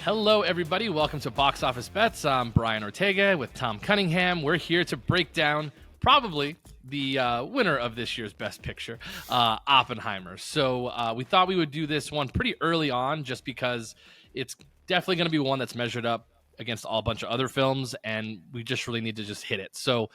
Hello, everybody. Welcome to Box Office Bets. I'm Brian Ortega with Thom Cunningham. We're here to break down probably the winner of this year's Best Picture, Oppenheimer. So we thought we would do this one pretty early on just because it's definitely going to be one that's measured up against a bunch of other films, and we just really need to just hit it. So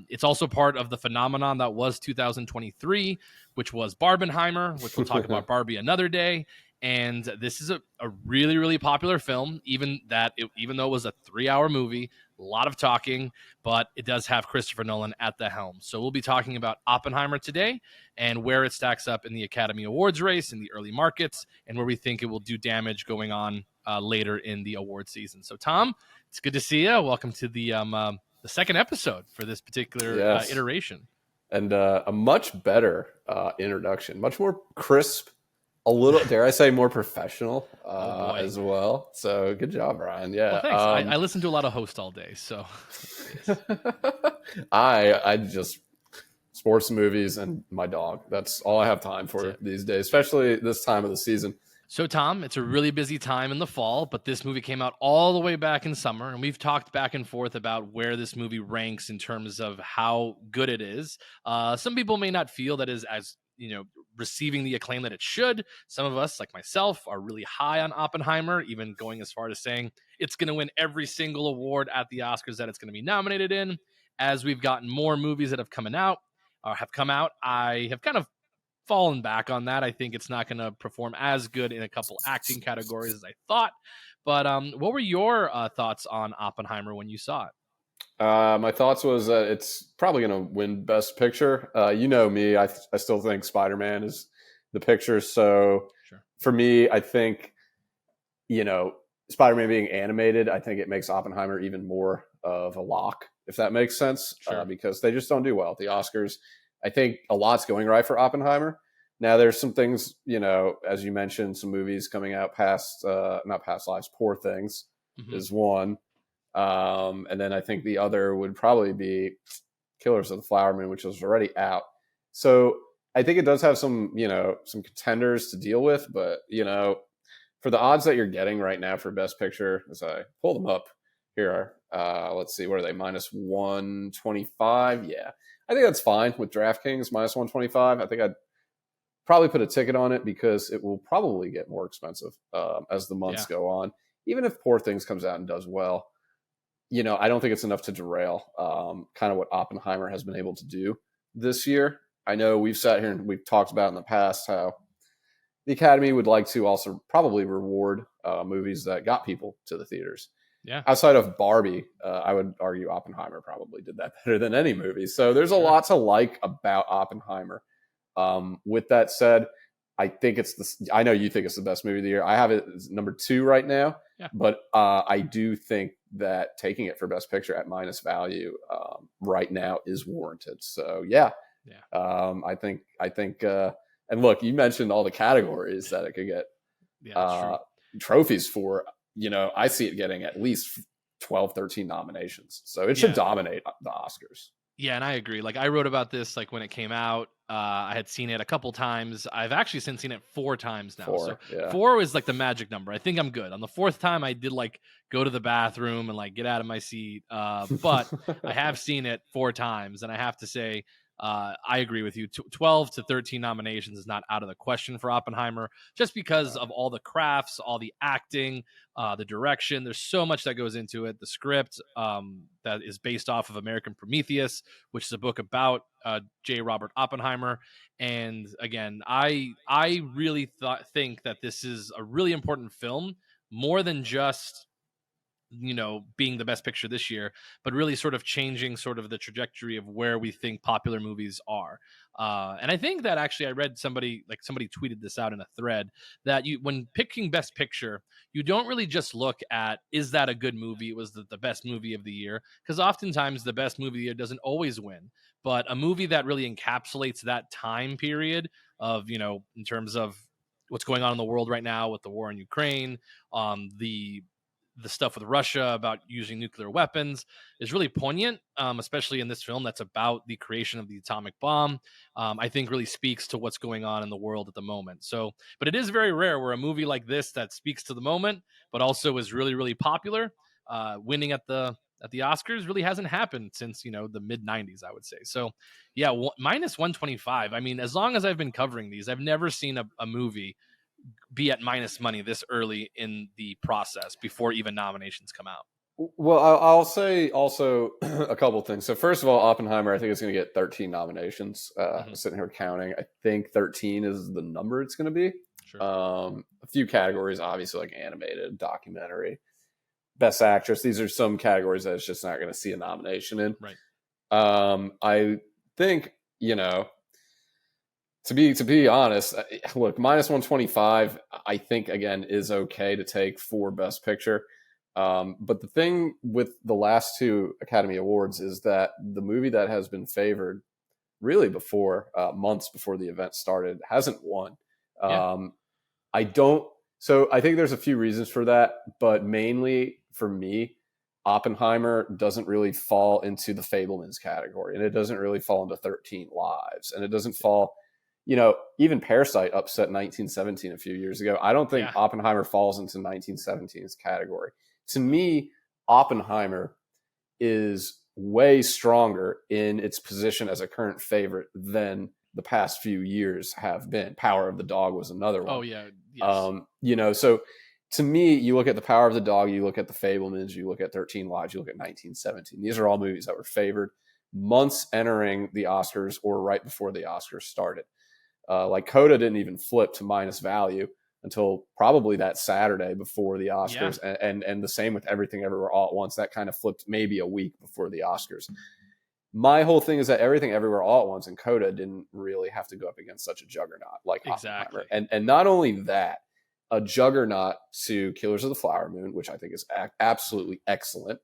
it's also part of the phenomenon that was 2023, which was Barbenheimer, which we'll talk about Barbie another day. And this is a really, really popular film, even though it was a 3-hour movie, a lot of talking, but it does have Christopher Nolan at the helm. So we'll be talking about Oppenheimer today and where it stacks up in the Academy Awards race in the early markets and where we think it will do damage going on later in the award season. So, Tom, it's good to see you. Welcome to the second episode for this particular iteration. And a much better introduction, much more crisp, a little, dare I say, more professional as well. So good job, Brian. Yeah. Well, thanks. I listen to a lot of hosts all day. So I just sports, movies, and my dog. That's all I have time for these days, especially this time of the season. So, Tom, it's a really busy time in the fall, but this movie came out all the way back in summer, and we've talked back and forth about where this movie ranks in terms of how good it is. Some people may not feel that is as receiving the acclaim that it should. Some of us, like myself, are really high on Oppenheimer, even going as far as saying it's going to win every single award at the Oscars that it's going to be nominated in. As we've gotten more movies that have come out, I have kind of fallen back on that. I think it's not going to perform as good in a couple acting categories as I thought. But what were your thoughts on Oppenheimer when you saw it? My thoughts was that it's probably going to win Best Picture. You know me, I still think Spider-Man is the picture. So For me, I think, Spider-Man being animated, I think it makes Oppenheimer even more of a lock, if that makes sense, because they just don't do well at the Oscars. I think a lot's going right for Oppenheimer. Now there's some things, as you mentioned, some movies coming out not past lives, Poor Things is one. And then I think the other would probably be Killers of the Flower Moon, which was already out. So I think it does have some contenders to deal with, but, for the odds that you're getting right now for Best Picture, as I pull them up here, let's see, what are they? -125. Yeah. I think that's fine with DraftKings, -125. I think I'd probably put a ticket on it because it will probably get more expensive as the months go on. Even if Poor Things comes out and does well, I don't think it's enough to derail kind of what Oppenheimer has been able to do this year. I know we've sat here and we've talked about in the past how the Academy would like to also probably reward movies that got people to the theaters. Yeah. Outside of Barbie, I would argue Oppenheimer probably did that better than any movie. So there's a lot to like about Oppenheimer. With that said, I know you think it's the best movie of the year. I have it as number 2 right now, but I do think that taking it for Best Picture at minus value right now is warranted. So I think, and look, you mentioned all the categories that it could get trophies for. I see it getting at least 12, 13 nominations. So it should dominate the Oscars. Yeah, and I agree. Like, I wrote about this when it came out. I had seen it a couple times. I've actually since seen it 4 times now. 4 is the magic number. I think I'm good. On the 4th time, I did go to the bathroom and get out of my seat. But I have seen it 4 times, and I have to say, I agree with you. 12 to 13 nominations is not out of the question for Oppenheimer, just because of all the crafts, all the acting, the direction. There's so much that goes into it. The script that is based off of American Prometheus, which is a book about J. Robert Oppenheimer. And again, I really think that this is a really important film, more than just being the best picture this year, but really sort of changing sort of the trajectory of where we think popular movies are. And I think that actually I read somebody tweeted this out in a thread that when picking best picture, you don't really just look at, is that a good movie? It was the best movie of the year. Because oftentimes the best movie of the year doesn't always win, but a movie that really encapsulates that time period of, in terms of what's going on in the world right now with the war in Ukraine, the stuff with Russia about using nuclear weapons is really poignant, especially in this film that's about the creation of the atomic bomb. I think really speaks to what's going on in the world at the moment. So, but it is very rare where a movie like this that speaks to the moment, but also is really, really popular, winning at the Oscars really hasn't happened since, the mid 90s, I would say. So yeah, minus 125. I mean, as long as I've been covering these, I've never seen a movie be at minus money this early in the process before even nominations come out. Well, I'll say also a couple things. So first of all, Oppenheimer, I think it's going to get 13 nominations. Sitting here counting, I think 13 is the number it's going to be. Sure. A few categories, obviously, like animated, documentary, best actress. These are some categories that it's just not going to see a nomination in. Right. I think, to be honest, look, minus 125, I think, again, is okay to take for Best Picture. But the thing with the last two Academy Awards is that the movie that has been favored really before, months before the event started, hasn't won. I think there's a few reasons for that, but mainly for me, Oppenheimer doesn't really fall into the Fabelmans category, and it doesn't really fall into 13 Lives, and it doesn't fall, even Parasite upset 1917 a few years ago. I don't think Oppenheimer falls into 1917's category. To me, Oppenheimer is way stronger in its position as a current favorite than the past few years have been. Power of the Dog was another one. Oh, yeah. Yes. So to me, you look at the Power of the Dog, you look at the Fabelmans, you look at 13 Lives, you look at 1917. These are all movies that were favored months entering the Oscars or right before the Oscars started. Like Coda didn't even flip to minus value until probably that Saturday before the Oscars. Yeah. And the same with Everything Everywhere All at Once. That kind of flipped maybe a week before the Oscars. My whole thing is that Everything Everywhere All at Once and Coda didn't really have to go up against such a juggernaut like Oppenheimer. And not only that, a juggernaut to Killers of the Flower Moon, which I think is absolutely excellent.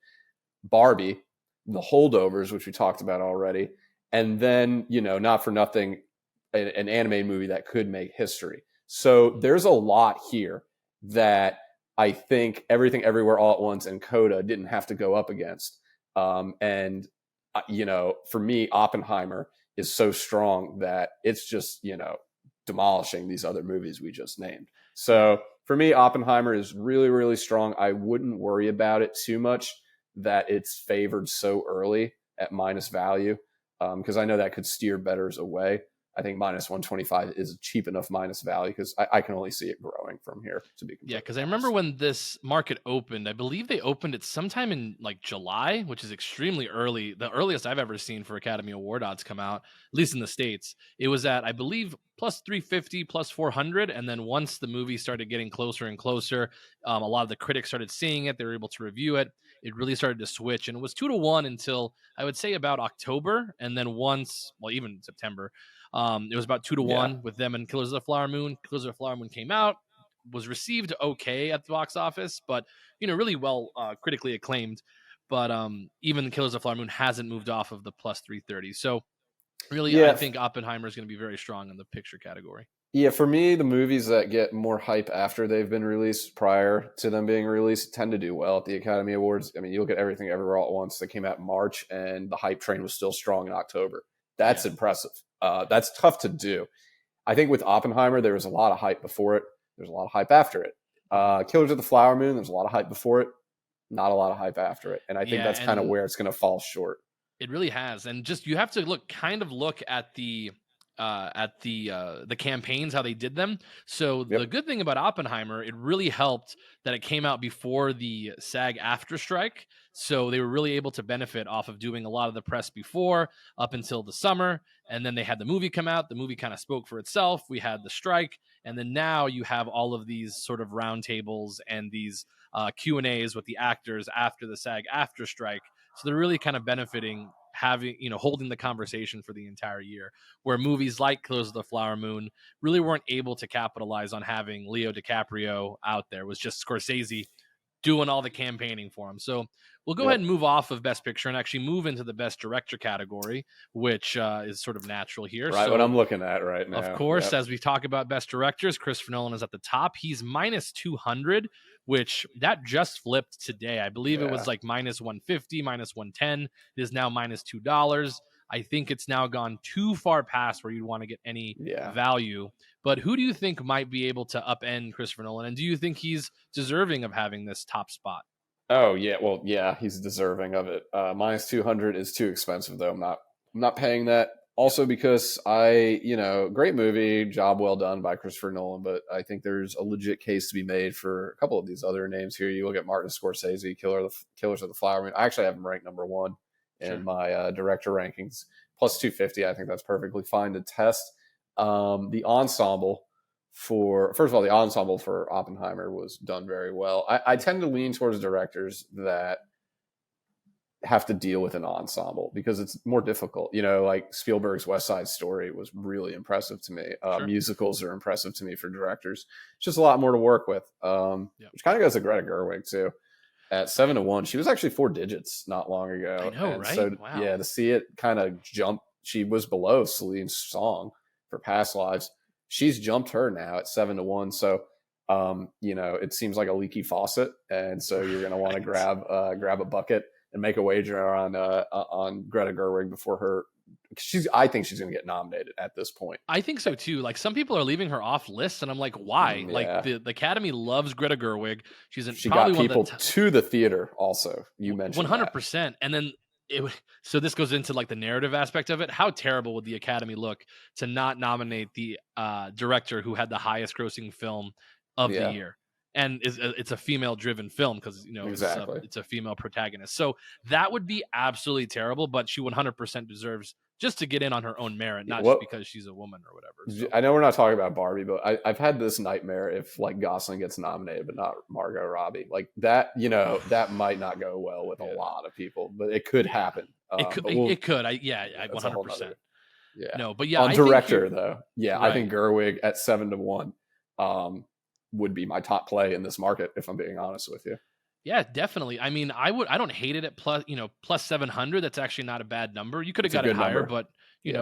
Barbie, The Holdovers, which we talked about already. And then, not for nothing, an animated movie that could make history. So there's a lot here that I think Everything Everywhere All at Once and Coda didn't have to go up against. And for me, Oppenheimer is so strong that it's just, demolishing these other movies we just named. So for me, Oppenheimer is really, really strong. I wouldn't worry about it too much that it's favored so early at minus value, because I know that could steer bettors away. I think minus 125 is cheap enough minus value because I can only see it growing from here, to be completely because I remember when this market opened, I believe they opened it sometime in like July, which is extremely early. The earliest I've ever seen for Academy Award odds come out, at least in the States. It was at, I believe, plus 350, plus 400. And then once the movie started getting closer and closer, a lot of the critics started seeing it. They were able to review it. It really started to switch. And it was 2-1 until I would say about October. And then even September. It was about 2-1 with them and Killers of the Flower Moon. Killers of the Flower Moon came out, was received okay at the box office, but really well critically acclaimed. But even Killers of the Flower Moon hasn't moved off of the plus 330. So really, I think Oppenheimer is going to be very strong in the picture category. Yeah, for me, the movies that get more hype after they've been released prior to them being released tend to do well at the Academy Awards. I mean, you look at Everything Everywhere All at Once that came out in March, and the hype train was still strong in October. That's impressive. That's tough to do. I think with Oppenheimer, there was a lot of hype before it. There's a lot of hype after it. Killers of the Flower Moon, there's a lot of hype before it. Not a lot of hype after it. And I think that's kind of where it's going to fall short. It really has. And just, you have to look at the campaigns, how they did them. So the good thing about Oppenheimer, it really helped that it came out before the SAG after strike. So they were really able to benefit off of doing a lot of the press before up until the summer. And then they had the movie come out. The movie kind of spoke for itself. We had the strike. And then now you have all of these sort of roundtables and these Q&As with the actors after the SAG after strike. So they're really kind of benefiting having, holding the conversation for the entire year, where movies like Killers of the Flower Moon really weren't able to capitalize on having Leo DiCaprio out there. It was just Scorsese doing all the campaigning for him. So we'll go ahead and move off of Best Picture and actually move into the Best Director category, which is sort of natural here. Right, so, what I'm looking at right now. Of course, as we talk about Best Directors, Christopher Nolan is at the top. He's minus 200, which that just flipped today. I believe it was like minus 150, minus 110. It is now minus $2. I think it's now gone too far past where you'd want to get any value. But who do you think might be able to upend Christopher Nolan? And do you think he's deserving of having this top spot? Oh yeah, well yeah, he's deserving of it. Minus 200 is too expensive though. I'm not paying that. Also because great movie, job well done by Christopher Nolan, but I think there's a legit case to be made for a couple of these other names here. You look at Martin Scorsese, Killers of the Flower Moon. I actually have him ranked number one in my director rankings. Plus 250, I think that's perfectly fine to test. The ensemble the ensemble for Oppenheimer was done very well. I tend to lean towards directors that have to deal with an ensemble because it's more difficult. Like Spielberg's West Side Story was really impressive to me. Musicals are impressive to me for directors. It's just a lot more to work with, which kind of goes to Greta Gerwig too. At 7-1, she was actually 4 digits not long ago. I know, right? So, wow. Yeah, to see it kind of jump, she was below Celine's Song for Past Lives. She's jumped her now at 7-1. So, it seems like a leaky faucet, and so you're going to want to grab a bucket and make a wager on Greta Gerwig before her. I think she's going to get nominated at this point. I think so too. Like some people are leaving her off lists, and I'm like, why? Like the Academy loves Greta Gerwig. She got people to the theater. Also, you mentioned 100%, and then. So this goes into like the narrative aspect of it. How terrible would the Academy look to not nominate the director who had the highest grossing film of the year? And it's a female driven film because it's a female protagonist. So that would be absolutely terrible, but she 100% deserves just to get in on her own merit, not just because she's a woman or whatever. So. I know we're not talking about Barbie, but I've had this nightmare if like Gosling gets nominated but not Margot Robbie. Like that, that might not go well with a lot of people, but it could happen. It could. 100%. Yeah. No, but yeah. On director though, right. I think Gerwig at 7-1 would be my top play in this market, if I'm being honest with you. Yeah, definitely. I mean, I don't hate it at plus 700. That's actually not a bad number. You could have got it higher, but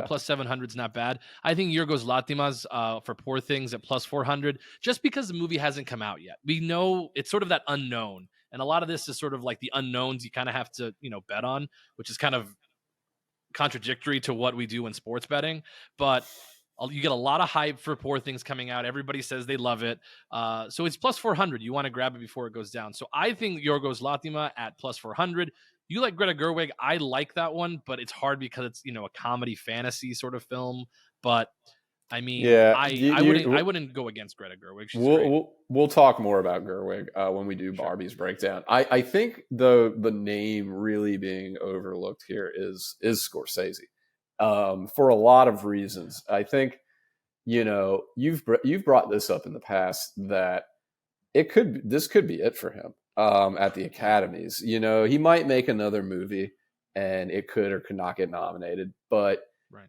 plus 700 is not bad. I think Yorgos Lanthimos for Poor Things at plus 400, just because the movie hasn't come out yet. We know it's sort of that unknown, and a lot of this is sort of like the unknowns you kind of have to bet on, which is kind of contradictory to what we do in sports betting, but. You get a lot of hype for Poor Things coming out. Everybody says they love it. So it's plus 400. You want to grab it before it goes down. So I think Yorgos Lanthimos at plus 400. You like Greta Gerwig. I like that one, but it's hard because it's, a comedy fantasy sort of film. But I mean, I wouldn't go against Greta Gerwig. We'll talk more about Gerwig when we do Barbie's breakdown. I think the name really being overlooked here is Scorsese. For a lot of reasons. I think, you've brought this up in the past that this could be it for him at the Academies. He might make another movie and it could or could not get nominated, but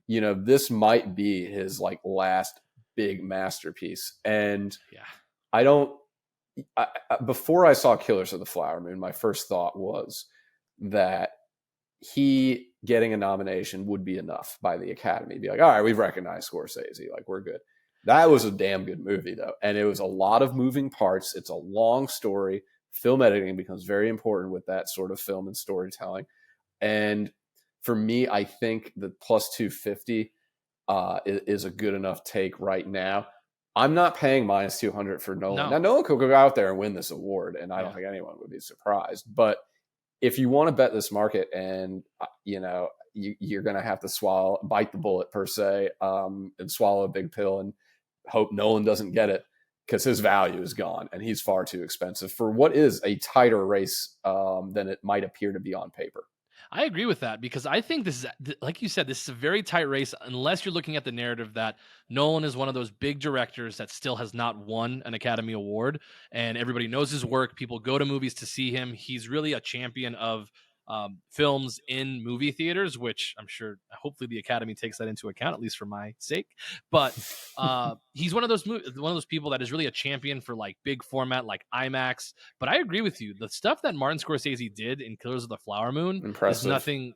this might be his like last big masterpiece. And before I saw Killers of the Flower Moon, my first thought was that he getting a nomination would be enough by the Academy. Be like, all right, we've recognized Scorsese. Like, we're good. That was a damn good movie, though. And it was a lot of moving parts. It's a long story. Film editing becomes very important with that sort of film and storytelling. And for me, I think the plus 250 is a good enough take right now. I'm not paying minus 200 for Nolan. No. Now, Nolan could go out there and win this award, and I don't think anyone would be surprised. But if you want to bet this market and, you're going to have to bite the bullet per se, and swallow a big pill and hope Nolan doesn't get it because his value is gone and he's far too expensive for what is a tighter race than it might appear to be on paper. I agree with that because I think this is, like you said, this is a very tight race unless you're looking at the narrative that Nolan is one of those big directors that still has not won an Academy Award, and everybody knows his work. People go to movies to see him. He's really a champion of films in movie theaters, which I'm sure hopefully the Academy takes that into account, at least for my sake. But he's one of those people that is really a champion for like big format, like IMAX. But I agree with you. The stuff that Martin Scorsese did in Killers of the Flower Moon is nothing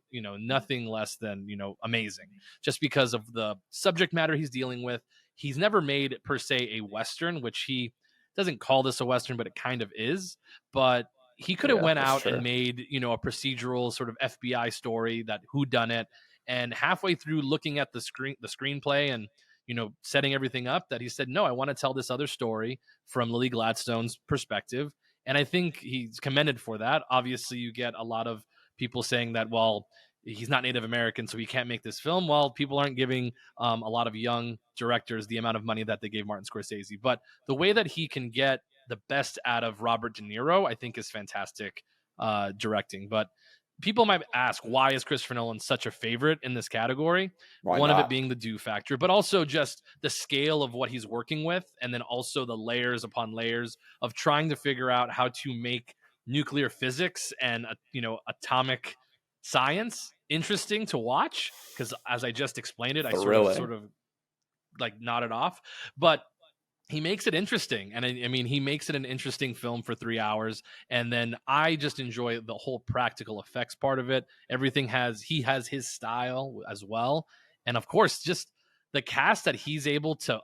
less than, amazing, just because of the subject matter he's dealing with. He's never made per se a Western, which he doesn't call this a Western, but it kind of is. But he could have Yeah, went that's out true. and made, a procedural sort of FBI story that who done it. And halfway through looking at the screenplay and, setting everything up, that he said, no, I want to tell this other story from Lily Gladstone's perspective. And I think he's commended for that. Obviously, you get a lot of people saying that, well, he's not Native American, so he can't make this film. Well, people aren't giving a lot of young directors the amount of money that they gave Martin Scorsese. But the way that he can get the best out of Robert De Niro, I think, is fantastic directing. But people might ask, why is Christopher Nolan such a favorite in this category? Why One of it not? being the do factor, but also just the scale of what he's working with, and then also the layers upon layers of trying to figure out how to make nuclear physics and atomic science interesting to watch. Because as I just explained it, I sort of like nodded off, but he makes it interesting. And I mean, he makes it an interesting film for 3 hours. And then I just enjoy the whole practical effects part of it. He has his style as well. And of course, just the cast that he's able to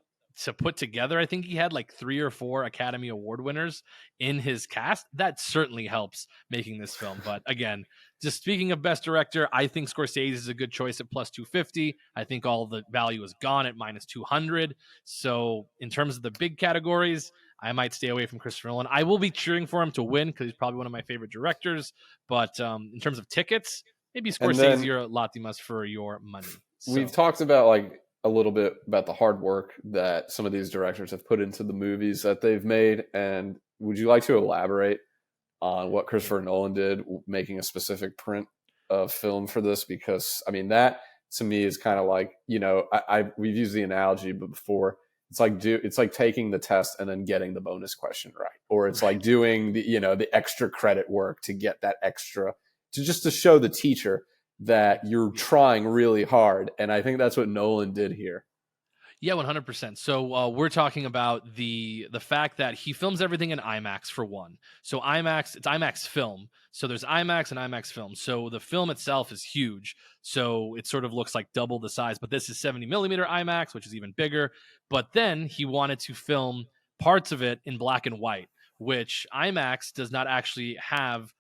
put together. I think he had like 3 or 4 Academy Award winners in his cast. That certainly helps making this film. But again, just speaking of best director, I think Scorsese is a good choice at plus 250. I think all the value is gone at minus 200. So in terms of the big categories, I might stay away from Christopher Nolan. I will be cheering for him to win because he's probably one of my favorite directors. But in terms of tickets, maybe Scorsese or Latimas for your money. So. We've talked about like a little bit about the hard work that some of these directors have put into the movies that they've made. And would you like to elaborate on what Christopher Nolan did, making a specific print of film for this? Because I mean, that to me is kind of like, we've used the analogy before. It's like taking the test and then getting the bonus question right, or it's like doing the extra credit work to get that extra to show the teacher that you're trying really hard. And I think that's what Nolan did here. Yeah, 100%. So we're talking about the fact that he films everything in IMAX for one. So it's IMAX film. So there's IMAX and IMAX film. So the film itself is huge. So it sort of looks like double the size, but this is 70 millimeter IMAX, which is even bigger. But then he wanted to film parts of it in black and white, which IMAX does not actually have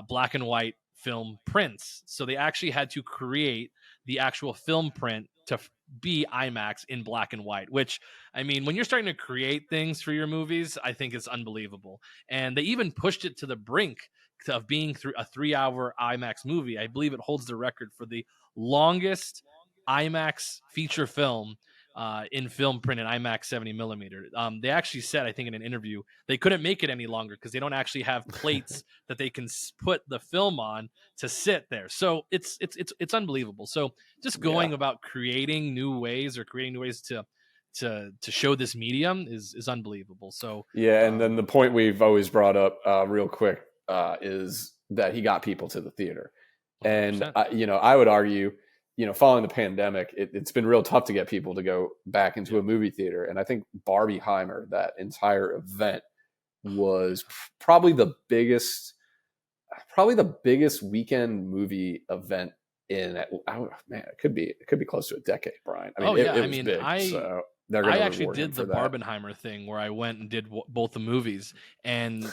black and white film prints. So they actually had to create the actual film print to be IMAX in black and white, which, I mean, when you're starting to create things for your movies, I think it's unbelievable. And they even pushed it to the brink of being through a 3-hour IMAX movie. I believe it holds the record for the longest IMAX feature film in film print in IMAX 70 millimeter. They actually said, I think in an interview, they couldn't make it any longer because they don't actually have plates that they can put the film on to sit there. So it's unbelievable. So just going about creating new ways to show this medium is unbelievable. So and then the point we've always brought up real quick is that he got people to the theater. 100%. And I would argue, following the pandemic, it's been real tough to get people to go back into a movie theater. And I think Barbieheimer, that entire event, was probably the biggest weekend movie event it could be close to a decade, Brian. I mean, it was big. So I actually did the Barbenheimer thing where I went and did both the movies, and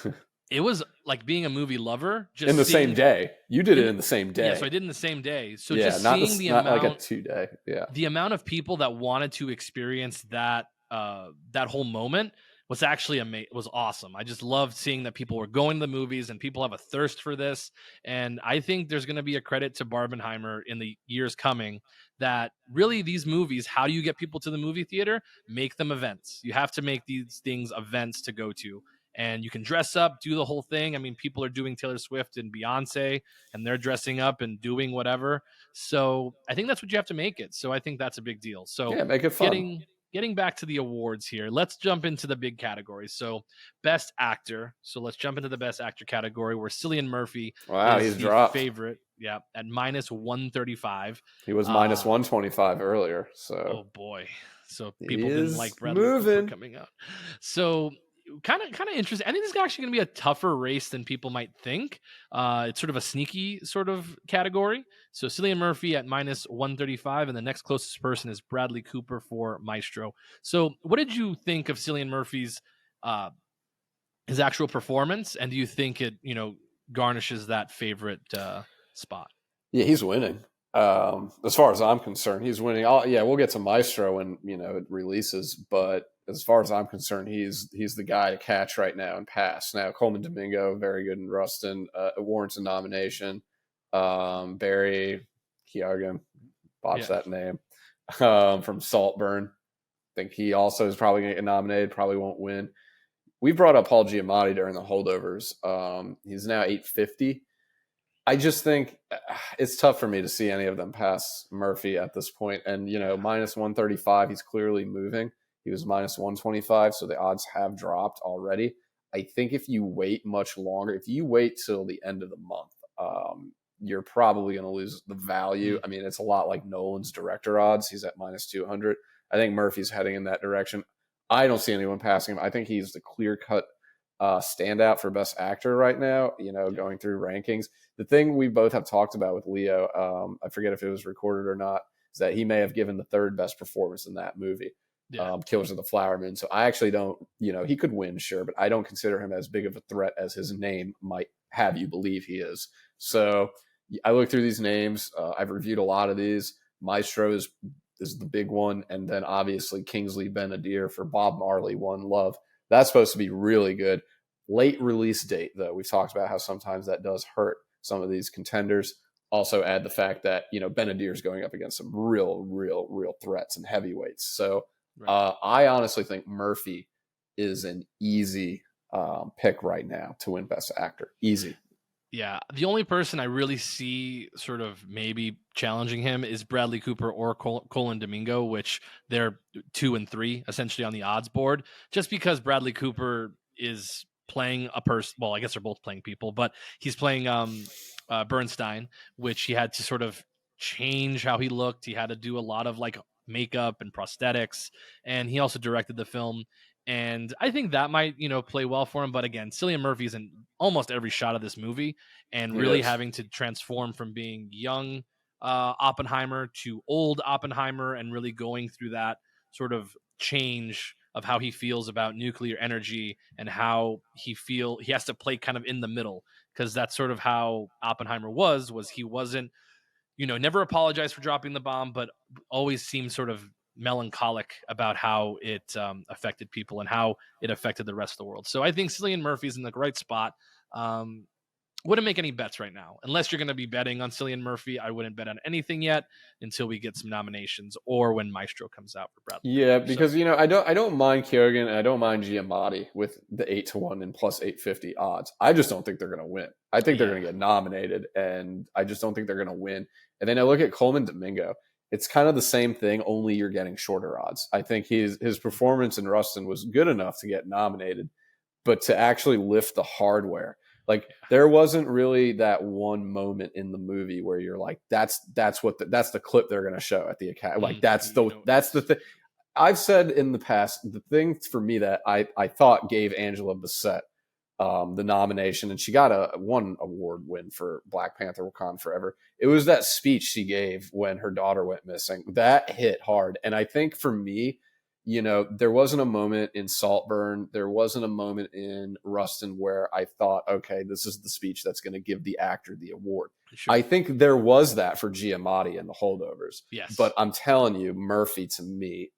it was like being a movie lover. Just in the same day. You did it in the same day. Yeah, so I did in the same day. So just seeing the amount, like a 2-day. Yeah, the amount of people that wanted to experience that whole moment was actually was awesome. I just loved seeing that people were going to the movies and people have a thirst for this. And I think there's going to be a credit to Barbenheimer in the years coming that really these movies, how do you get people to the movie theater? Make them events. You have to make these things events to go to. And you can dress up, do the whole thing. I mean, people are doing Taylor Swift and Beyonce, and they're dressing up and doing whatever. So I think that's what you have to make it. So I think that's a big deal. So yeah, make it fun. Getting back to the awards here, let's jump into the big categories. So best actor. So let's jump into the best actor category where Cillian Murphy is the dropped. favorite. Yeah, at minus 135. He was minus 125 earlier. So oh boy. So people didn't like Bradley Cooper coming out. So kind of interesting. I think this is actually going to be a tougher race than people might think. It's sort of a sneaky sort of category. So Cillian Murphy at minus 135, and the next closest person is Bradley Cooper for Maestro. So what did you think of Cillian Murphy's his actual performance, and do you think it garnishes that favorite spot? Yeah, he's winning. As far as I'm concerned, he's winning. Yeah, we'll get to Maestro when it releases, but as far as I'm concerned, he's the guy to catch right now and pass. Now, Coleman Domingo, very good in Rustin, warrants a nomination. Barry Keoghan, botched that name, from Saltburn. I think he also is probably going to get nominated, probably won't win. We brought up Paul Giamatti during the holdovers. He's now 850. I just think it's tough for me to see any of them pass Murphy at this point. And, minus 135, he's clearly moving. He was minus 125, so the odds have dropped already. I think if you wait much longer, if you wait till the end of the month, you're probably going to lose the value. I mean, it's a lot like Nolan's director odds. He's at minus 200. I think Murphy's heading in that direction. I don't see anyone passing him. I think he's the clear-cut standout for best actor right now, going through rankings. The thing we both have talked about with Leo, I forget if it was recorded or not, is that he may have given the third best performance in that movie, Killers of the Flower Moon. So I actually don't, he could win, sure, but I don't consider him as big of a threat as his name might have you believe he is. So I look through these names. I've reviewed a lot of these. Maestro is the big one. And then obviously Kingsley Ben-Adir for Bob Marley, One Love. That's supposed to be really good. Late release date, though. We've talked about how sometimes that does hurt some of these contenders. Also add the fact that, Ben-Adir is going up against some real threats and heavyweights. So I honestly think Murphy is an easy pick right now to win Best Actor. Easy. Yeah, the only person I really see sort of maybe challenging him is Bradley Cooper or Colin Domingo, which they're 2 and 3 essentially on the odds board, just because Bradley Cooper is playing a person. Well, I guess they're both playing people, but he's playing Bernstein, which he had to sort of change how he looked. He had to do a lot of like makeup and prosthetics, and he also directed the film. And I think that might, play well for him. But again, Cillian Murphy's in almost every shot of this movie, and really having to transform from being young Oppenheimer to old Oppenheimer, and really going through that sort of change of how he feels about nuclear energy and how he has to play kind of in the middle, because that's sort of how Oppenheimer was he wasn't, never apologized for dropping the bomb, but always seemed sort of melancholic about how it affected people and how it affected the rest of the world. So I think Cillian Murphy's in the right spot. Wouldn't make any bets right now. Unless you're going to be betting on Cillian Murphy, I wouldn't bet on anything yet until we get some nominations or when Maestro comes out for Bradley. Yeah, because I don't mind Keoghan and I don't mind Giamatti with the 8-1 and plus 850 odds. I just don't think they're going to win. I think they're going to get nominated, and I just don't think they're going to win. And then I look at Coleman Domingo. It's kind of the same thing, only you're getting shorter odds. I think his performance in Rustin was good enough to get nominated, but to actually lift the hardware, like there wasn't really that one moment in the movie where you're like, that's the clip they're going to show at the Academy. Like that's the thing. I've said in the past, the thing for me that I thought gave Angela Bassett the nomination, and she got a one award win for Black Panther: Wakanda Forever. It was that speech she gave when her daughter went missing. That hit hard. And I think for me, there wasn't a moment in Saltburn, there wasn't a moment in Rustin where I thought, okay, this is the speech that's going to give the actor the award. Sure. I think there was that for Giamatti in the holdovers. Yes. But I'm telling you, Murphy to me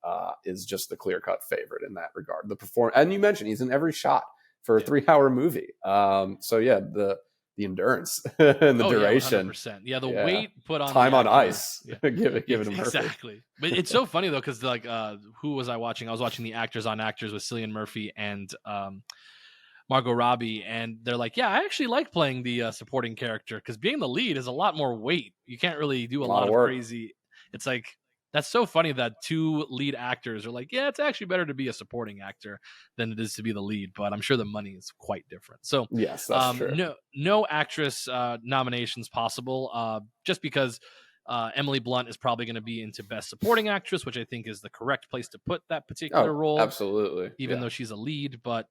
is just the clear-cut favorite in that regard. And you mentioned he's in every shot for a 3-hour movie. So yeah, the endurance and the duration. Yeah, the weight put on time on ice. Yeah. give it to Murphy. Exactly. But it's so funny though, because like who was I watching? I was watching the Actors on Actors with Cillian Murphy and Margot Robbie, and they're like, yeah, I actually like playing the supporting character, because being the lead is a lot more weight. You can't really do a lot of crazy. It's like, that's so funny that 2 lead actors are like, yeah, it's actually better to be a supporting actor than it is to be the lead, but I'm sure the money is quite different. So yes, that's true. No actress nominations possible, just because Emily Blunt is probably going to be into Best Supporting Actress, which I think is the correct place to put that particular role. Absolutely. Even though she's a lead, but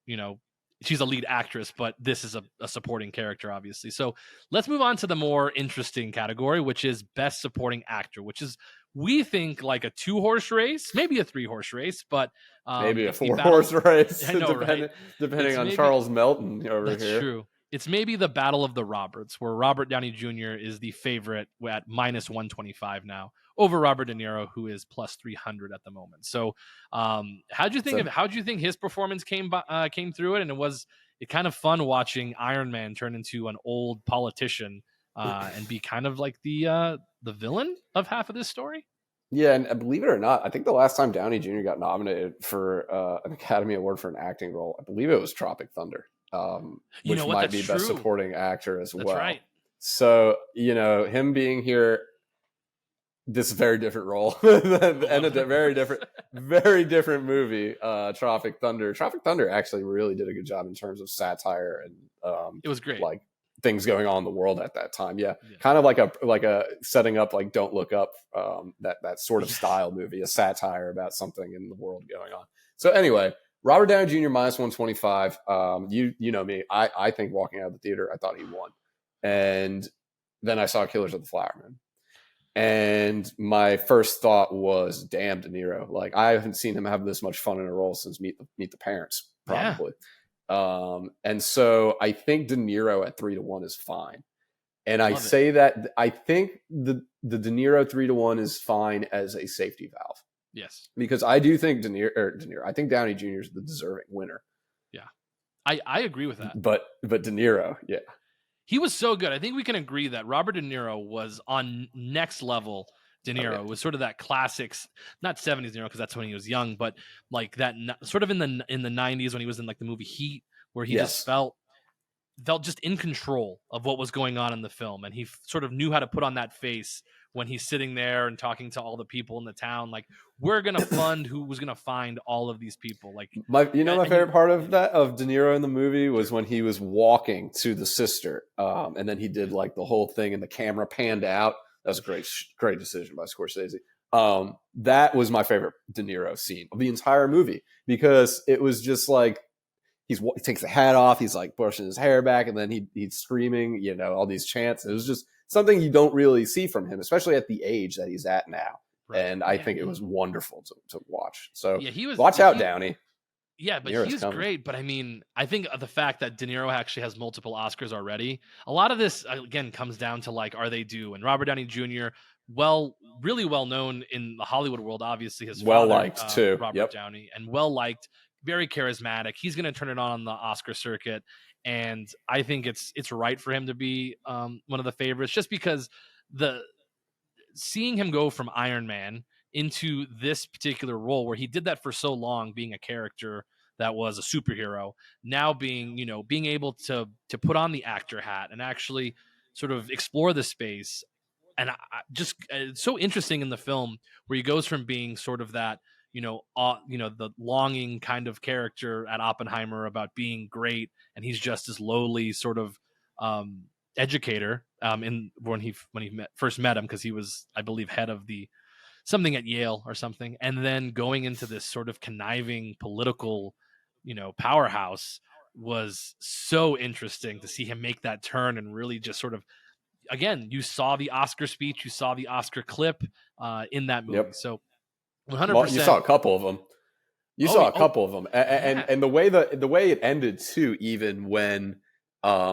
she's a lead actress, but this is a supporting character, obviously. So let's move on to the more interesting category, which is Best Supporting Actor, which is We think like a 2-horse race, maybe a 3-horse race, but maybe a it's 4-horse race. I know, right? Depending on Charles Melton over that's here. That's true. It's maybe the Battle of the Roberts, where Robert Downey Jr. is the favorite at -125 now over Robert De Niro, who is +300 at the moment. So, how'd you think his performance came through it? And it kind of fun watching Iron Man turn into an old politician and be kind of like the villain of half of this story? Yeah, and believe it or not, I think the last time Downey Jr. got nominated for an Academy Award for an acting role, I believe it was Tropic Thunder, which might be Best Supporting Actor as well. That's right. So, him being here, this very different role and a very different movie, Tropic Thunder. Tropic Thunder actually really did a good job in terms of satire and it was great. Like things going on in the world at that time. Yeah. Kind of like a setting up like Don't Look Up, that sort of style movie, a satire about something in the world going on. So anyway, Robert Downey Jr. -125. You know me. I think walking out of the theater, I thought he won. And then I saw Killers of the Flower Moon. And my first thought was, damn, De Niro. Like, I haven't seen him have this much fun in a role since Meet the Parents, probably. Yeah. And so I think De Niro at 3-1 is fine. And I say that I think the De Niro 3-1 is fine as a safety valve. Yes. Because I do think I think Downey Jr. is the deserving winner. Yeah. I agree with that. But De Niro, yeah. He was so good. I think we can agree that Robert De Niro was on next level. De Niro was sort of that classics, not 70s De Niro because that's when he was young, but like that sort of in the 90s when he was in like the movie Heat, where he just felt just in control of what was going on in the film, and he sort of knew how to put on that face when he's sitting there and talking to all the people in the town, like, we're gonna fund who was gonna find all of these people. Like, my favorite part of De Niro in the movie was when he was walking to the sister, and then he did like the whole thing, and the camera panned out. That was a great decision by Scorsese. That was my favorite De Niro scene of the entire movie, because it was just like he takes the hat off, he's like brushing his hair back, and then he's screaming, all these chants. It was just something you don't really see from him, especially at the age that he's at now. Right. And I think it was wonderful to watch. So watch out, Downey. Yeah, but he's great. But I mean, I think the fact that De Niro actually has multiple Oscars already, a lot of this, again, comes down to like, are they due? And Robert Downey Jr., really well known in the Hollywood world, obviously his well father, liked too, Robert Downey, and well liked, very charismatic. He's going to turn it on the Oscar circuit. And I think it's right for him to be one of the favorites, just because seeing him go from Iron Man into this particular role, where he did that for so long, being a character that was a superhero, now being able to put on the actor hat and actually sort of explore the space. And it's so interesting in the film where he goes from being sort of that, the longing kind of character at Oppenheimer about being great, and he's just this lowly sort of educator when he first met him, because he was, I believe, head of something at Yale or something, and then going into this sort of conniving political powerhouse. Was so interesting to see him make that turn and really just sort of, again, you saw the Oscar speech, you saw the Oscar clip in that movie. Yep. So 100%. Well, you saw a couple of them. And the way it ended too, even when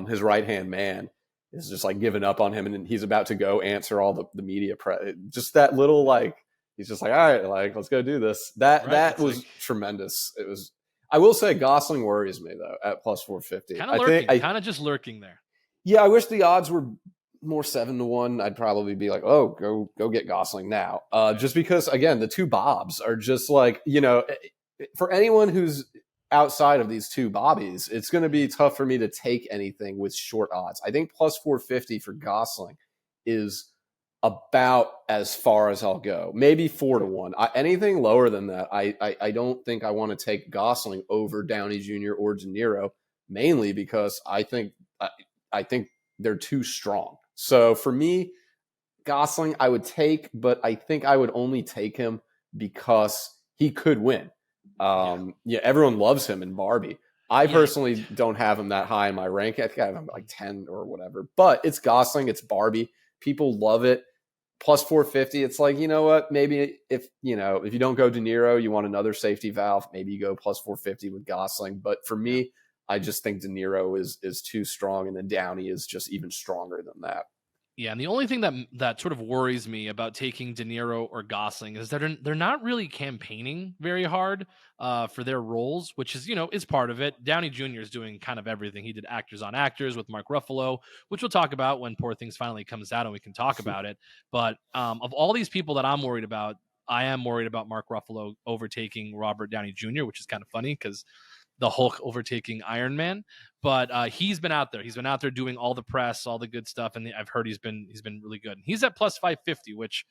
his right-hand man is just like giving up on him, and he's about to go answer all the media press. Just that little, like, he's just like, all right, like, let's go do this. That was tremendous. It was. I will say Gosling worries me though at +450. Kind of lurking, kind of just lurking there. Yeah, I wish the odds were more 7-1. I'd probably be like, oh, go get Gosling now. Just because, again, the two Bobs are just like, for anyone who's outside of these two Bobbies, it's going to be tough for me to take anything with short odds. I think +450 for Gosling is about as far as I'll go. Maybe 4-1. Anything lower than that, I don't think I want to take Gosling over Downey Jr. or De Niro, mainly because I think they're too strong. So for me, Gosling I would take, but I think I would only take him because he could win. Everyone loves him in Barbie. I personally don't have him that high in my rank. I think I have him like 10 or whatever. But it's Gosling, it's Barbie. People love it. plus 450, it's like, you know what, maybe if you don't go De Niro, you want another safety valve, maybe you go plus 450 with Gosling. But for me, I just think De Niro is too strong, and then Downey is just even stronger than that. Yeah, and the only thing that sort of worries me about taking De Niro or Gosling is that they're not really campaigning very hard for their roles, which is is part of it. Downey Jr. is doing kind of everything. He did Actors on Actors with Mark Ruffalo, which we'll talk about when Poor Things finally comes out and we can talk about it. But of all these people that I'm worried about, I am worried about Mark Ruffalo overtaking Robert Downey Jr., which is kind of funny because the Hulk overtaking Iron Man. But he's been out there. He's been out there doing all the press, all the good stuff, and I've heard he's been really good. He's at plus 550, which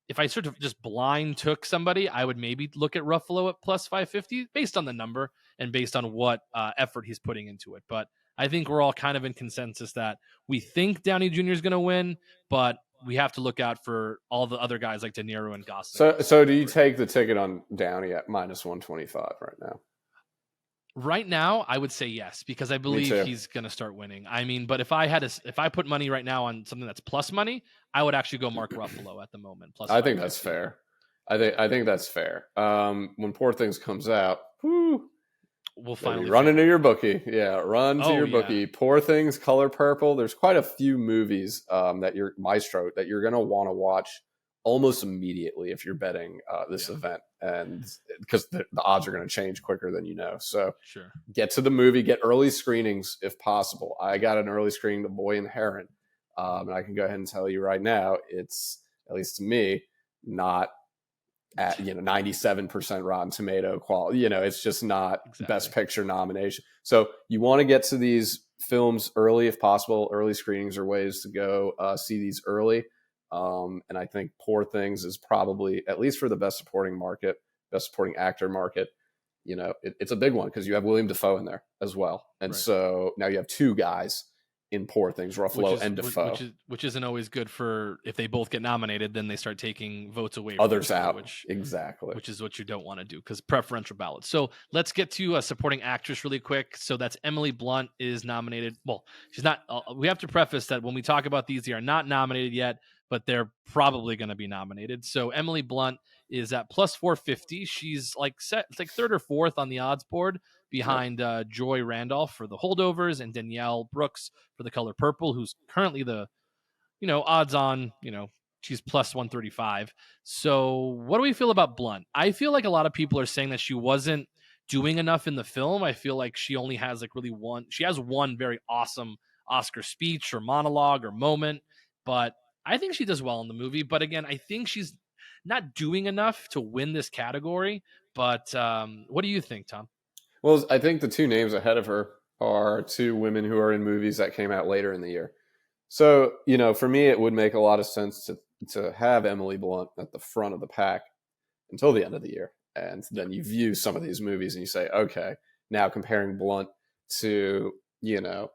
if I sort of just blind took somebody, I would maybe look at Ruffalo at plus 550 based on the number and based on what effort he's putting into it. But I think we're all kind of in consensus that we think Downey Jr. is going to win, but we have to look out for all the other guys like De Niro and Gosling. So do you take the ticket on Downey at minus 125 right now? Right now, I would say yes, because I believe he's going to start winning. I mean, but if I put money right now on something that's plus money, I would actually go Mark Ruffalo at the moment. Plus, I think that's fair. I think that's fair. When Poor Things comes out, we'll finally run into your bookie. Yeah, run to your bookie. Poor Things, Color Purple. There's quite a few movies that you're going to want to watch almost immediately if you're betting this event, and because the odds are going to change quicker than so get to the movie, get early screenings if possible. I got an early screening to Boy and Heron, and I can go ahead and tell you right now, it's, at least to me, not at 97% Rotten Tomato quality. It's just not Best Picture nomination. So you want to get to these films early if possible. Early screenings are ways to go see these early. And I think Poor Things is probably, at least for the best supporting actor market, it's a big one because you have William Dafoe in there as well. And so now you have two guys in Poor Things, Ruffalo and Dafoe. Which isn't always good for, if they both get nominated, then they start taking votes away. Others out, which is what you don't want to do, because preferential ballots. So let's get to a supporting actress really quick. So that's Emily Blunt is nominated. Well, she's not. We have to preface that when we talk about these, they are not nominated yet, but they're probably going to be nominated. So Emily Blunt is at plus 450. She's it's like third or fourth on the odds board behind Joy Randolph for The Holdovers and Danielle Brooks for The Color Purple, who's currently the, odds on, she's plus 135. So what do we feel about Blunt? I feel like a lot of people are saying that she wasn't doing enough in the film. I feel like she only has she has one very awesome Oscar speech or monologue or moment, but I think she does well in the movie. But again, I think she's not doing enough to win this category. But what do you think, Tom? Well, I think the two names ahead of her are two women who are in movies that came out later in the year. So, for me, it would make a lot of sense to have Emily Blunt at the front of the pack until the end of the year. And then you view some of these movies and you say, okay, now comparing Blunt to,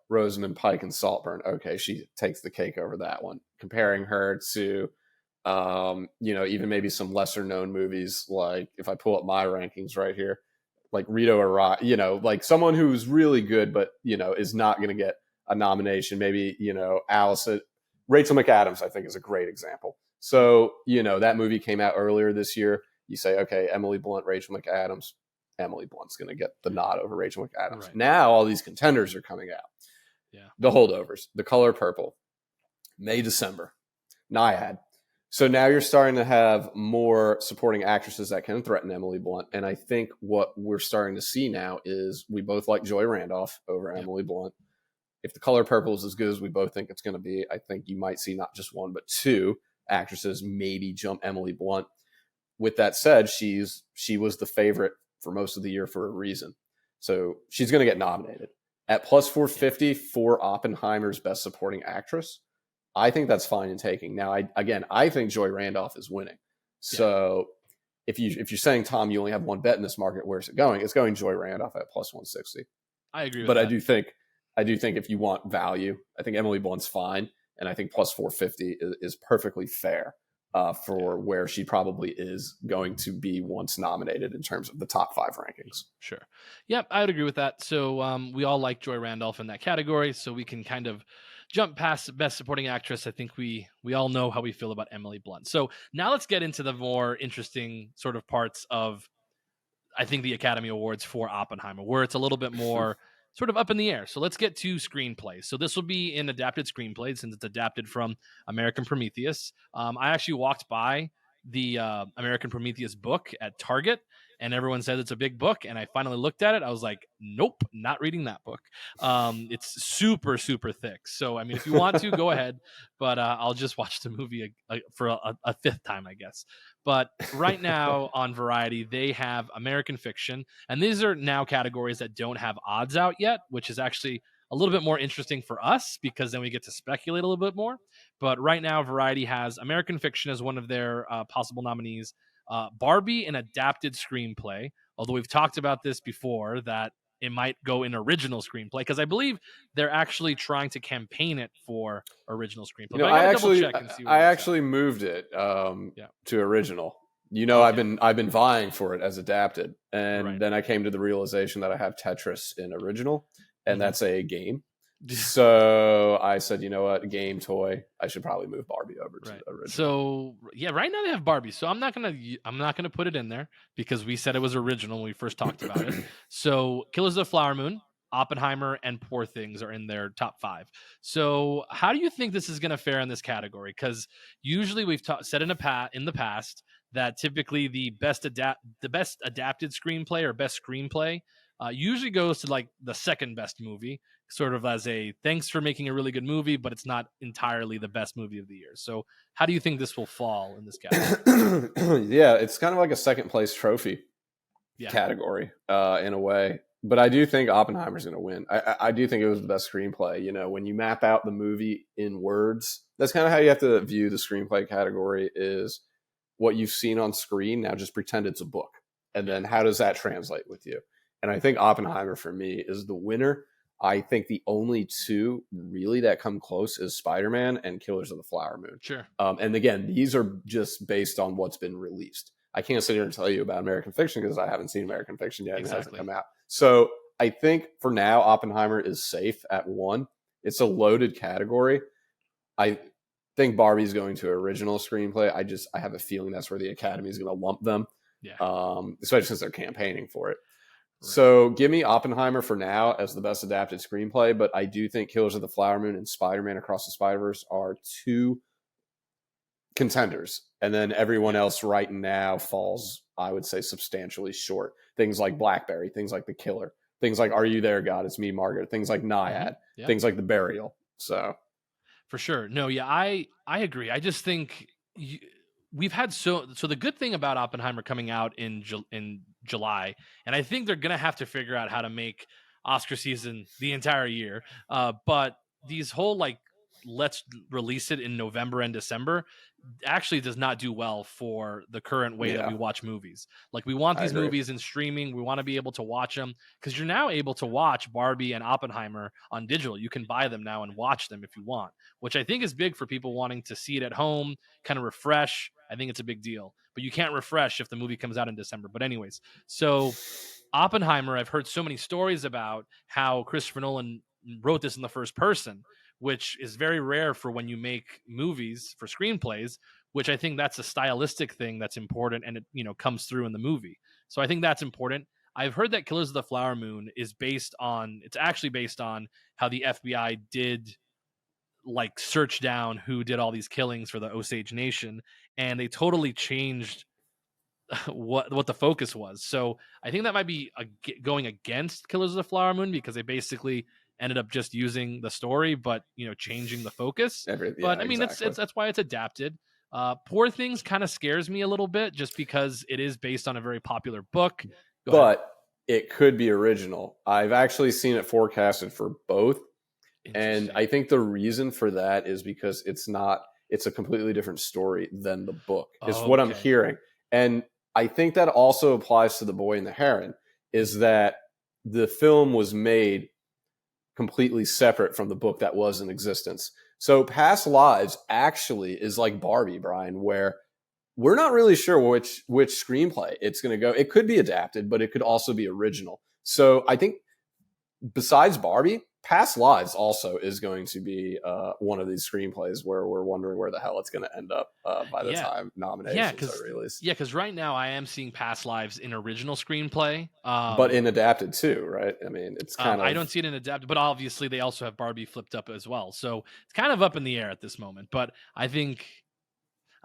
Rosamund Pike and Saltburn, okay, she takes the cake over that one. Comparing her to, even maybe some lesser known movies, like if I pull up my rankings right here, like Rito Araya, like someone who's really good, but, is not going to get a nomination. Maybe, Rachel McAdams, I think, is a great example. So, that movie came out earlier this year. You say, okay, Emily Blunt, Rachel McAdams. Emily Blunt's going to get the nod over Rachel McAdams. Right. Now all these contenders are coming out. Yeah. The Holdovers, The Color Purple, May, December, Naiad. So now you're starting to have more supporting actresses that can threaten Emily Blunt. And I think what we're starting to see now is we both like Joy Randolph over Emily Blunt. If The Color Purple is as good as we both think it's going to be, I think you might see not just one, but two actresses maybe jump Emily Blunt. With that said, she was the favorite for most of the year for a reason. So she's going to get nominated. At plus 450 for Oppenheimer's Best Supporting Actress, I think that's fine in taking. Now, I think Joy Randolph is winning. So if you're saying, Tom, you only have one bet in this market, where's it going? It's going Joy Randolph at plus 160. I agree with that. But I do think if you want value, I think Emily Blunt's fine. And I think plus 450 is perfectly fair for where she probably is going to be once nominated in terms of the top 5 rankings. Sure. Yep, I would agree with that. So we all like Joy Randolph in that category, so we can kind of jump past Best Supporting Actress. I think we all know how we feel about Emily Blunt. So now let's get into the more interesting sort of parts of, I think, the Academy Awards for Oppenheimer, where it's a little bit more sort of up in the air. So let's get to screenplay. So this will be an adapted screenplay since it's adapted from American Prometheus. I actually walked by the American Prometheus book at Target, and everyone said it's a big book. And I finally looked at it. I was like, nope, not reading that book. It's super, super thick. So, I mean, if you want to, go ahead. But I'll just watch the movie for a fifth time, I guess. But right now on Variety, they have American fiction. And these are now categories that don't have odds out yet, which is actually a little bit more interesting for us because then we get to speculate a little bit more. But right now, Variety has American fiction as one of their possible nominees. Barbie, an adapted screenplay, although we've talked about this before, that it might go in original screenplay, because I believe they're actually trying to campaign it for original screenplay. I actually moved it to original. Okay. I've been vying for it as adapted, and then I came to the realization that I have Tetris in original, and that's a game. So I said, you know what, game toy, I should probably move Barbie over to the original. So yeah, right now they have Barbie. So I'm not gonna put it in there because we said it was original when we first talked about it. So Killers of the Flower Moon, Oppenheimer, and Poor Things are in their top 5. So how do you think this is gonna fare in this category? Because usually we've said in the past that typically the best adapted screenplay or best screenplay usually goes to like the second best movie, sort of as a thanks for making a really good movie, but it's not entirely the best movie of the year. So how do you think this will fall in this category? Yeah, it's kind of like a second place trophy category in a way. But I do think Oppenheimer's going to win. I do think it was the best screenplay. You know, when you map out the movie in words, that's kind of how you have to view the screenplay category, is what you've seen on screen. Now just pretend it's a book. And then how does that translate with you? And I think Oppenheimer, for me, is the winner. I think the only two really that come close is Spider-Man and Killers of the Flower Moon. Sure. And again, these are just based on what's been released. I can't sit here and tell you about American Fiction because I haven't seen American Fiction yet. Exactly. It hasn't come out. So I think for now, Oppenheimer is safe at 1. It's a loaded category. I think Barbie's going to original screenplay. I have a feeling that's where the Academy is going to lump them. Yeah. Especially since they're campaigning for it. Right. So give me Oppenheimer for now as the best adapted screenplay, but I do think Killers of the Flower Moon and Spider-Man Across the Spider-Verse are 2 contenders. And then everyone else right now falls, I would say, substantially short. Things like Blackberry, things like The Killer, things like Are You There, God? It's Me, Margaret, things like Naiad, things like The Burial. So for sure. No, yeah, I agree. I just think we've had so the good thing about Oppenheimer coming out in July, and I think they're going to have to figure out how to make Oscar season the entire year. But these whole let's release it in November and December actually does not do well for the current way that we watch movies. Like, we want these movies in streaming. We want to be able to watch them because you're now able to watch Barbie and Oppenheimer on digital. You can buy them now and watch them if you want, which I think is big for people wanting to see it at home, kind of refresh. I think it's a big deal, but you can't refresh if the movie comes out in December. But anyways, so Oppenheimer, I've heard so many stories about how Christopher Nolan wrote this in the first person, which is very rare for when you make movies for screenplays, which I think that's a stylistic thing that's important, and it comes through in the movie. So I think that's important. I've heard that Killers of the Flower Moon is actually based on how the FBI did search down who did all these killings for the Osage Nation, and they totally changed what the focus was. So I think that might be going against Killers of the Flower Moon because they basically ended up just using the story, but changing the focus. But I mean, exactly. That's why it's adapted. Poor Things kind of scares me a little bit just because it is based on a very popular book. But it could be original. I've actually seen it forecasted for both. And I think the reason for that is because it's a completely different story than the book, is what I'm hearing. And I think that also applies to The Boy and the Heron, is that the film was made completely separate from the book that was in existence. So Past Lives actually is like Barbie, Brian, where we're not really sure which screenplay it's going to go. It could be adapted, but it could also be original. So I think besides Barbie, Past Lives also is going to be one of these screenplays where we're wondering where the hell it's going to end up by the time nominations are released. Yeah, because right now I am seeing Past Lives in original screenplay, but in adapted too, right? I mean, it's kind of I don't see it in adapted, but obviously they also have Barbie flipped up as well, so it's kind of up in the air at this moment. But I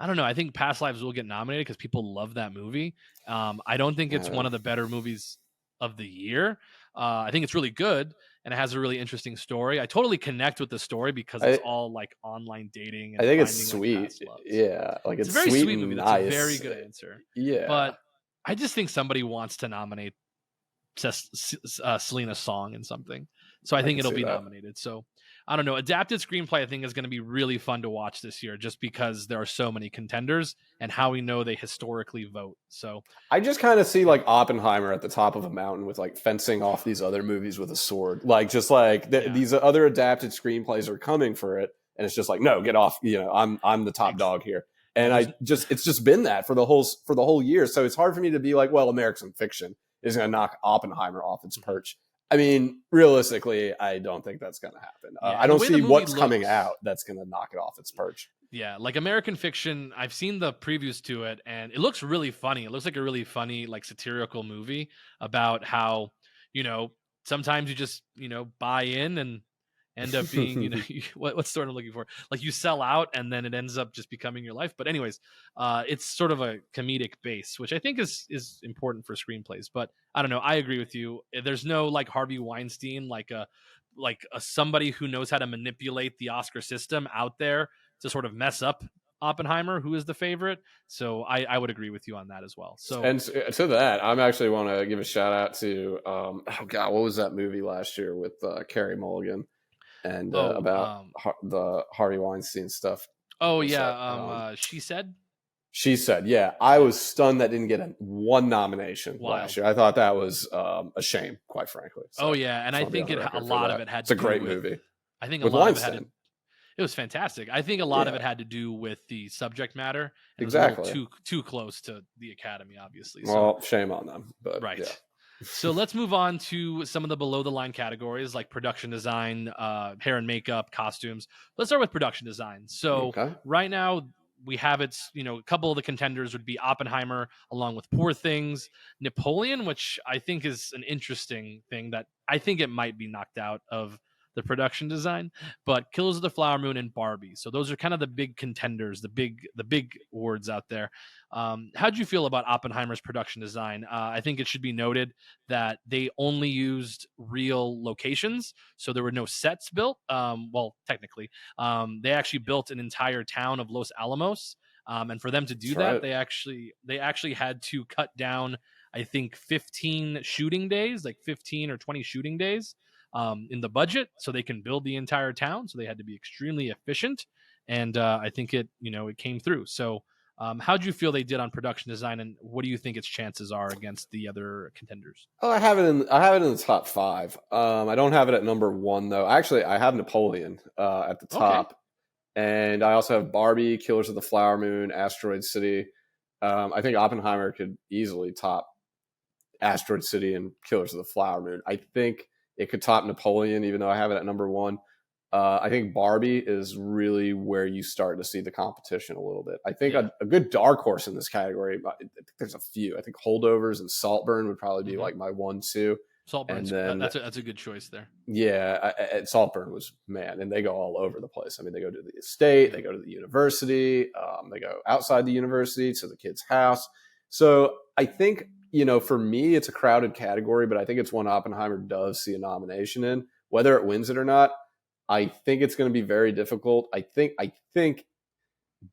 don't know. I think Past Lives will get nominated because people love that movie. I don't think it's one of the better movies of the year. I think it's really good and it has a really interesting story. I totally connect with the story because it's all like online dating. And I think finding, it's sweet. Like, past loves. Yeah, like it's a very sweet movie. Nice. That's a very good answer. Yeah, but I just think somebody wants to nominate Selena's song in something, so I think it'll be nominated. So I don't know. Adapted screenplay, I think, is going to be really fun to watch this year just because there are so many contenders and how we know they historically vote. So I just kind of see like Oppenheimer at the top of a mountain with like fencing off these other movies with a sword. Like just like these other adapted screenplays are coming for it. And it's just like, no, get off. You know, I'm the top dog here. And it's just been that for the whole year. So it's hard for me to be like, well, American Fiction is going to knock Oppenheimer off its perch. I mean, realistically, I don't think that's going to happen. I don't see what's coming out that's going to knock it off its perch. Yeah, like American Fiction, I've seen the previews to it, and it looks really funny. It looks like a really funny, like satirical movie about how, sometimes you just, buy in and end up being, what's the word I'm looking for? Like you sell out and then it ends up just becoming your life. But anyways, it's sort of a comedic base, which I think is important for screenplays. But I don't know. I agree with you. There's no like Harvey Weinstein, like a somebody who knows how to manipulate the Oscar system out there to sort of mess up Oppenheimer, who is the favorite. So I would agree with you on that as well. So and to that, I'm actually want to give a shout out to what was that movie last year with Carey Mulligan? And about the Harvey Weinstein stuff. Oh, yeah. She Said? She Said, yeah. I was stunned that didn't get one nomination last year. I thought that was a shame, quite frankly. So yeah, and I think a lot of it had to do with... It's a great movie. I think a lot of it had to... It was fantastic. I think a lot of it had to do with the subject matter. Exactly. It was too close to the Academy, obviously. Well, shame on them. But right. Yeah. So let's move on to some of the below the line categories like production design, hair and makeup, costumes. Let's start with production design. So right now we have a couple of the contenders would be Oppenheimer along with Poor Things, Napoleon, which I think is an interesting thing that I think it might be knocked out of the production design, but Killers of the Flower Moon and Barbie. So those are kind of the big contenders, the big awards out there. How do you feel about Oppenheimer's production design? I think it should be noted that they only used real locations, so there were no sets built. Well, technically, they actually built an entire town of Los Alamos, and for them to do that, they actually had to cut down, I think, 15 shooting days, like 15 or 20 shooting days. In the budget so they can build the entire town. So they had to be extremely efficient. And I think it came through. So how do you feel they did on production design, and what do you think its chances are against the other contenders? Oh, I have it in the top 5. I don't have it at number 1 though. Actually, I have Napoleon at the top. And I also have Barbie, Killers of the Flower Moon, Asteroid City. I think Oppenheimer could easily top Asteroid City and Killers of the Flower Moon. I think it could top Napoleon, even though I have it at number 1. I think Barbie is really where you start to see the competition a little bit. I think a good dark horse in this category, I think there's a few. I think Holdovers and Saltburn would probably be like my 1-2. Saltburn, that's a good choice there. Yeah, Saltburn was, and they go all over the place. I mean, they go to the estate, they go to the university, they go outside the university to the kid's house. So I think, for me, it's a crowded category, but I think it's one Oppenheimer does see a nomination in. Whether it wins it or not, I think it's going to be very difficult. I think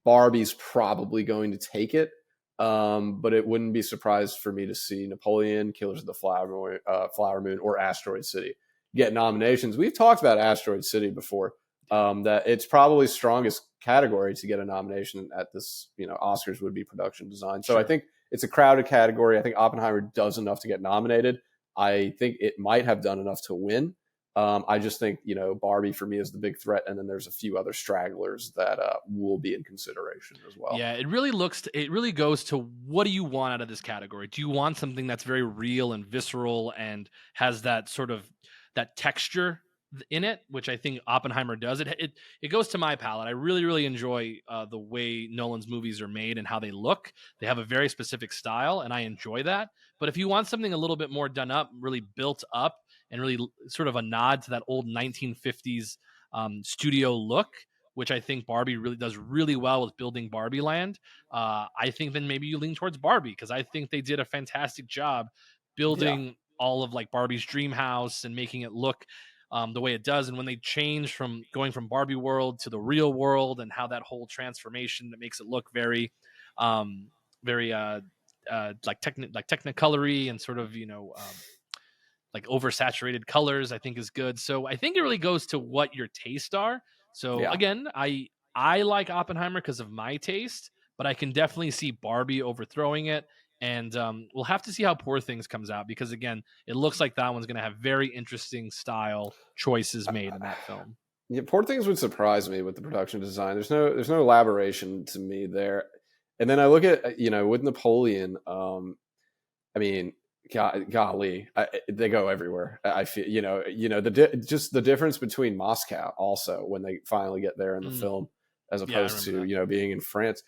Barbie's probably going to take it, but it wouldn't be surprised for me to see Napoleon, Killers of the Flower Moon, or Asteroid City get nominations. We've talked about Asteroid City before, that it's probably strongest category to get a nomination at this, Oscars would be production design. So I think it's a crowded category. I think Oppenheimer does enough to get nominated. I think it might have done enough to win. I just think, Barbie for me is the big threat. And then there's a few other stragglers that will be in consideration as well. Yeah, it really goes to what do you want out of this category? Do you want something that's very real and visceral and has that sort of that texture in it, which I think Oppenheimer does. It goes to my palate. I really, really enjoy the way Nolan's movies are made and how they look. They have a very specific style, and I enjoy that. But if you want something a little bit more done up, really built up, and really sort of a nod to that old 1950s studio look, which I think Barbie really does really well with building Barbie Land, I think then maybe you lean towards Barbie, because I think they did a fantastic job building all of like Barbie's dream house and making it look the way it does. And when they change from going from Barbie world to the real world, and how that whole transformation that makes it look very, very like technicolory and sort of, like oversaturated colors, I think is good. So I think it really goes to what your tastes are. So again, I like Oppenheimer because of my taste, but I can definitely see Barbie overthrowing it. And we'll have to see how Poor Things comes out, because again, it looks like that one's going to have very interesting style choices made in that film. Yeah, Poor Things would surprise me with the production design. There's no elaboration to me there. And then I look at, with Napoleon, I mean, golly, they go everywhere. I feel, just the difference between Moscow also when they finally get there in the film, as opposed to, being in France,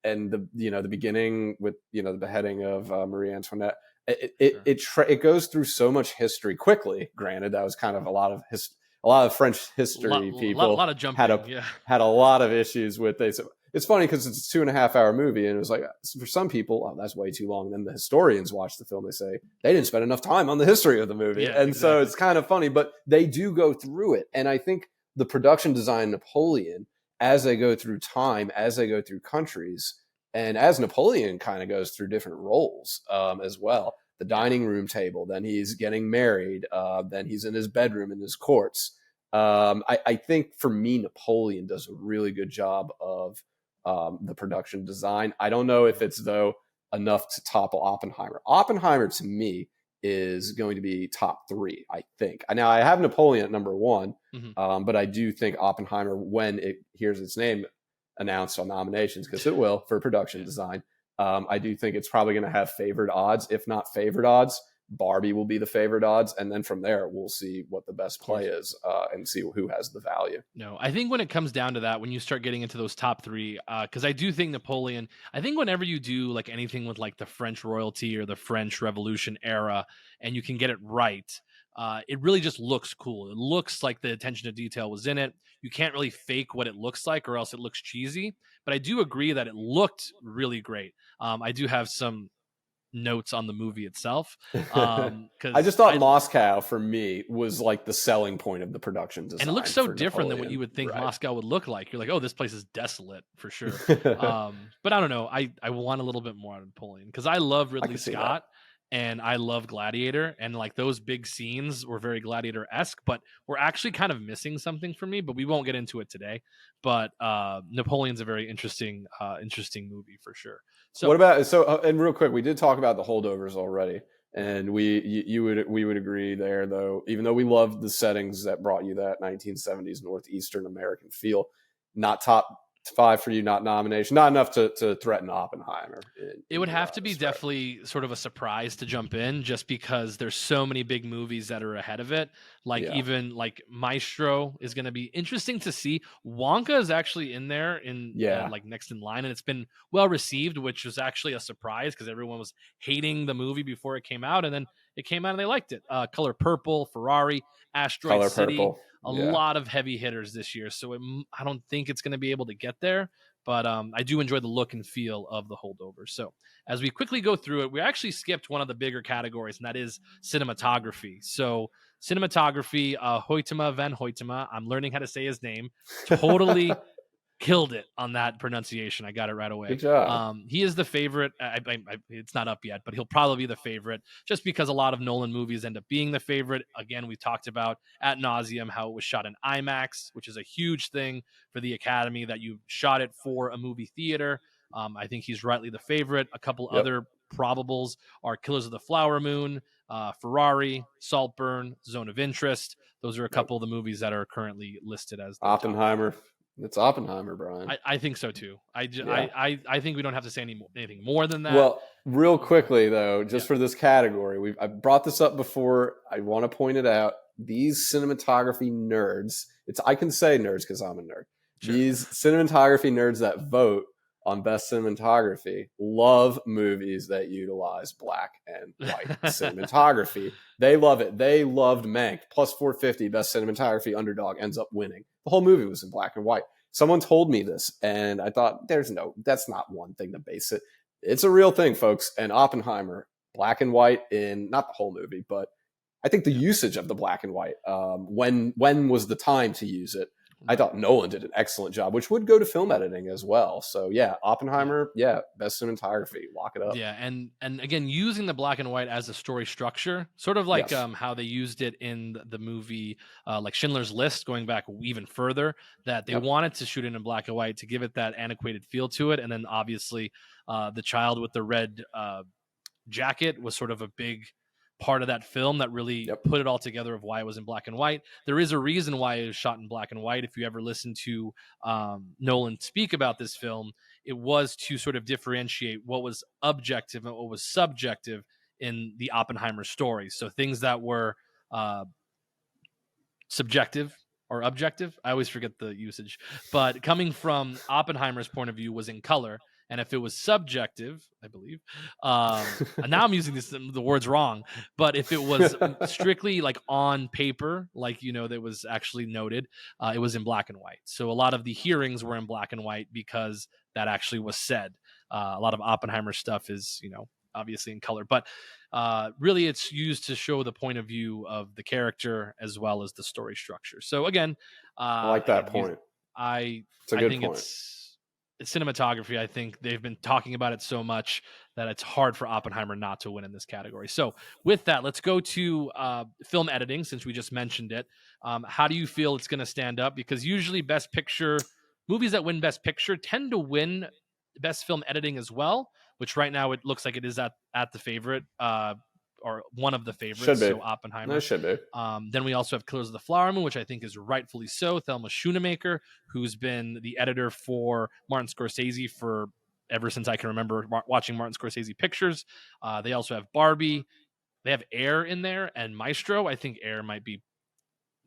and the beginning with, the beheading of Marie Antoinette, it goes through so much history quickly. Granted, that was kind of a lot of French history people a lot of jumping, had a lot of issues with it. So it's funny because it's a 2.5-hour movie, and it was like, for some people, oh, that's way too long. And then the historians watch the film, they say they didn't spend enough time on the history of the movie, so it's kind of funny. But they do go through it, and I think the production design Napoleon, as they go through time, as they go through countries, and as Napoleon kind of goes through different roles as well. The dining room table, then he's getting married, then he's in his bedroom in his courts. I think for me, Napoleon does a really good job of the production design. I don't know if it's, though, enough to topple Oppenheimer. Oppenheimer, to me, is going to be top 3, I think. Now, I have Napoleon at number 1, but I do think Oppenheimer, when it hears its name announced on nominations, because it will, for production design, I do think it's probably going to have favored odds. If not favored odds, Barbie will be the favored odds, and then from there we'll see what the best play is and see who has the value. No, I think when it comes down to that, when you start getting into those top 3, because I do think Napoleon, I think whenever you do like anything with like the French royalty or the French Revolution era, and you can get it right, it really just looks cool. It looks like the attention to detail was in it. You can't really fake what it looks like, or else it looks cheesy. But I do agree that it looked really great. I do have some notes on the movie itself, I just thought Moscow for me was like the selling point of the production design, and it looks so different than what you would think Moscow would look like. You're like, oh, this place is desolate for sure. But I don't know, I want a little bit more out of Napoleon, because I love Ridley Scott and I love Gladiator, and like those big scenes were very Gladiator-esque, but we're actually kind of missing something for me, but we won't get into it today. But Napoleon's a very interesting movie for sure. So what about, and real quick, we did talk about the holdovers already, and we would agree there, though, even though we loved the settings that brought you that 1970s Northeastern American feel, not top 5 for you, not nomination, not enough to threaten Oppenheimer. It would have to be definitely sort of a surprise to jump in, just because there's so many big movies that are ahead of it. Like even like Maestro is going to be interesting to see. Wonka is actually in there like next in line, and it's been well received, which was actually a surprise because everyone was hating the movie before it came out, and then it came out and they liked it. Color Purple, Ferrari, Asteroid Color City. Purple. A lot of heavy hitters this year, so I don't think it's going to be able to get there, but I do enjoy the look and feel of the holdovers. So as we quickly go through it, we actually skipped one of the bigger categories, and that is cinematography. So cinematography, Hoytema van Hoytema, I'm learning how to say his name, totally killed it on that pronunciation. I got it right away. Good job. He is the favorite. It's not up yet, but he'll probably be the favorite, just because a lot of Nolan movies end up being the favorite. Again, we talked about ad nauseum how it was shot in IMAX, which is a huge thing for the Academy, that you shot it for a movie theater. I think he's rightly the favorite. A couple other probables are Killers of the Flower Moon, Ferrari, Saltburn, Zone of Interest. Those are a couple of the movies that are currently listed as the Oppenheimer. Top. It's Oppenheimer, Brian. I think so too. I think we don't have to say anything more than that. Well, real quickly though, just for this category, I brought this up before. I want to point it out. these cinematography nerds, I can say nerds because I'm a nerd. Sure. These cinematography nerds that vote on best cinematography love movies that utilize black and white cinematography. They love it. They loved Mank. Plus 450, best cinematography underdog, ends up winning. The whole movie was in black and white. Someone told me this, and I thought, that's not one thing to base it. It's a real thing, folks. And Oppenheimer, black and white in, not the whole movie, but I think the usage of the black and white, when was the time to use it? I thought Nolan did an excellent job, which would go to film editing as well. So yeah, Oppenheimer, best cinematography, lock it up. Yeah, and again, using the black and white as a story structure, sort of like how they used it in the movie, like Schindler's List, going back even further, that they wanted to shoot it in black and white to give it that antiquated feel to it, and then obviously, the child with the red jacket was sort of a big part of that film that really put it all together of why it was in black and white. There is a reason why it was shot in black and white. If you ever listen to Nolan speak about this film, it was to sort of differentiate what was objective and what was subjective in the Oppenheimer story. So things that were subjective or objective, I always forget the usage, but coming from Oppenheimer's point of view was in color. And if it was subjective, I believe, and now I'm using the words wrong, but if it was strictly like on paper, like, that was actually noted, it was in black and white. So a lot of the hearings were in black and white because that actually was said. A lot of Oppenheimer stuff is, obviously in color, but really it's used to show the point of view of the character as well as the story structure. So again, I like that point. It's a good point. It's cinematography. I think they've been talking about it so much that it's hard for Oppenheimer not to win in this category. So with that, let's go to film editing, since we just mentioned it. How do you feel it's going to stand up? Because usually Best Picture, movies that win Best Picture tend to win Best Film Editing as well, which right now it looks like it is at the favorite, or one of the favorites. Should be. So Oppenheimer. No, should be. Then we also have Killers of the Flower Moon, which I think is rightfully so. Thelma Schoonemaker, who's been the editor for Martin Scorsese for ever since I can remember watching Martin Scorsese pictures. They also have Barbie. They have Air in there and Maestro. I think Air might be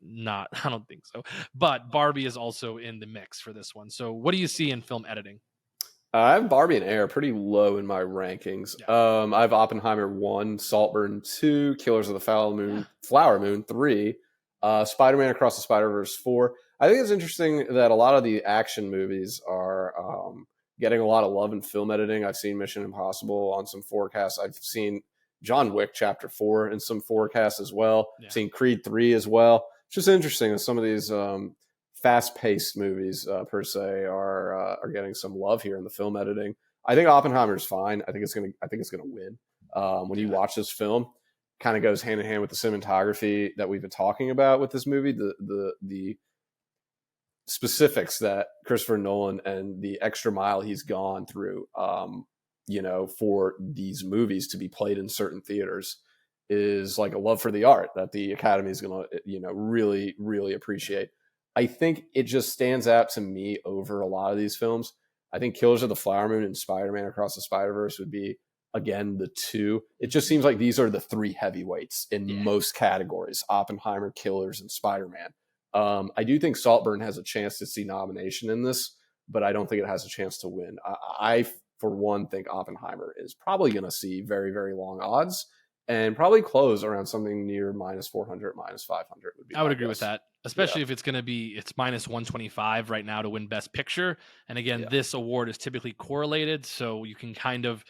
not. I don't think so. But Barbie is also in the mix for this one. So what do you see in film editing? I have Barbie and Air pretty low in my rankings. Yeah. I have Oppenheimer 1, Saltburn 2, Killers of the Flower Moon 3, Spider-Man Across the Spider-Verse 4. I think it's interesting that a lot of the action movies are getting a lot of love in film editing. I've seen Mission Impossible on some forecasts. I've seen John Wick Chapter 4 in some forecasts as well. Yeah. I've seen Creed 3 as well. It's just interesting that some of these fast-paced movies per se are getting some love here in the film editing. I think Oppenheimer's fine. I think it's gonna win. When you watch this film, kind of goes hand in hand with the cinematography that we've been talking about with this movie. The specifics that Christopher Nolan and the extra mile he's gone through, for these movies to be played in certain theaters is like a love for the art that the Academy is gonna, really, really appreciate. I think it just stands out to me over a lot of these films. I think Killers of the Flower Moon and Spider-Man Across the Spider-Verse would be, again, the two. It just seems like these are the three heavyweights in most categories: Oppenheimer, Killers, and Spider-Man. I do think Saltburn has a chance to see nomination in this, but I don't think it has a chance to win. I for one, think Oppenheimer is probably going to see very, very long odds and probably close around something near -400, -500 would be. I would agree with that, especially if it's going to be, it's -125 right now to win Best Picture. And again, this award is typically correlated. So you can kind of,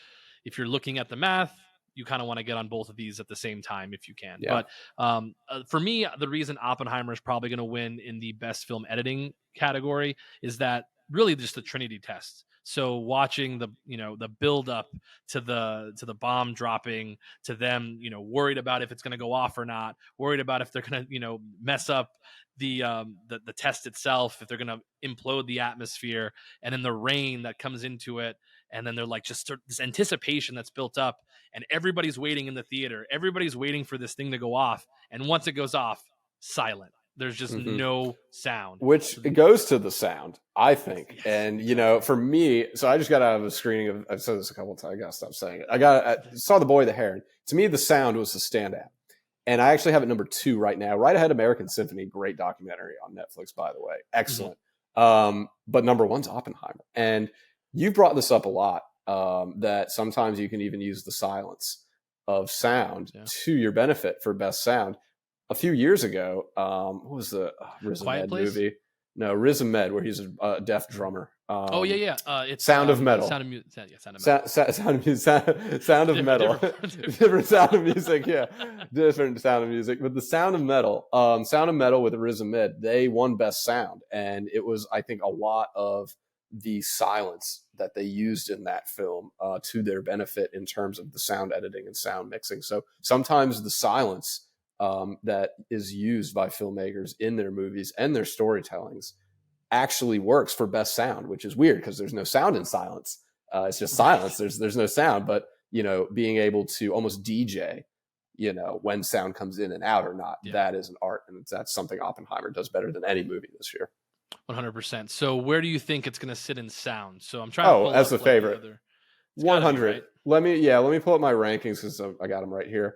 if you're looking at the math, you kind of want to get on both of these at the same time if you can. Yeah. But for me, the reason Oppenheimer is probably going to win in the Best Film Editing category is that really just the Trinity test. So watching the build up to the bomb dropping, to them, worried about if it's going to go off or not, worried about if they're going to, mess up the test itself, if they're going to implode the atmosphere, and then the rain that comes into it. And then they're like, just this anticipation that's built up, and everybody's waiting in the theater. Everybody's waiting for this thing to go off. And once it goes off, silent. There's just no sound. Which it goes to the sound, I think. Yes. And, for me, so I just got out of a screening of, I've said this a couple of times, I got to stop saying it. I saw The Boy with the Heron. To me, the sound was the standout. And I actually have it number 2 right now, right ahead of American Symphony. Great documentary on Netflix, by the way. Excellent. But number 1's Oppenheimer. And you've brought this up a lot, that sometimes you can even use the silence of sound to your benefit for best sound. A few years ago, what was the Riz Ahmed movie? No, Riz Ahmed, where he's a deaf drummer. It's Sound of Metal. Sound of Metal. Sound of Metal. Different Sound of Music. Yeah, different Sound of Music. But the Sound of Metal, Sound of Metal with Riz Ahmed, they won Best Sound, and it was, I think, a lot of the silence that they used in that film to their benefit in terms of the sound editing and sound mixing. So sometimes the silence that is used by filmmakers in their movies and their storytellings actually works for best sound, which is weird because there's no sound in silence. It's just silence. There's no sound, but being able to almost DJ, when sound comes in and out or not, that is an art, and that's something Oppenheimer does better than any movie this year. 100%. So where do you think it's going to sit in sound? So I'm trying to pull as up, the favorite. 100. Right? Let me pull up my rankings because I got them right here.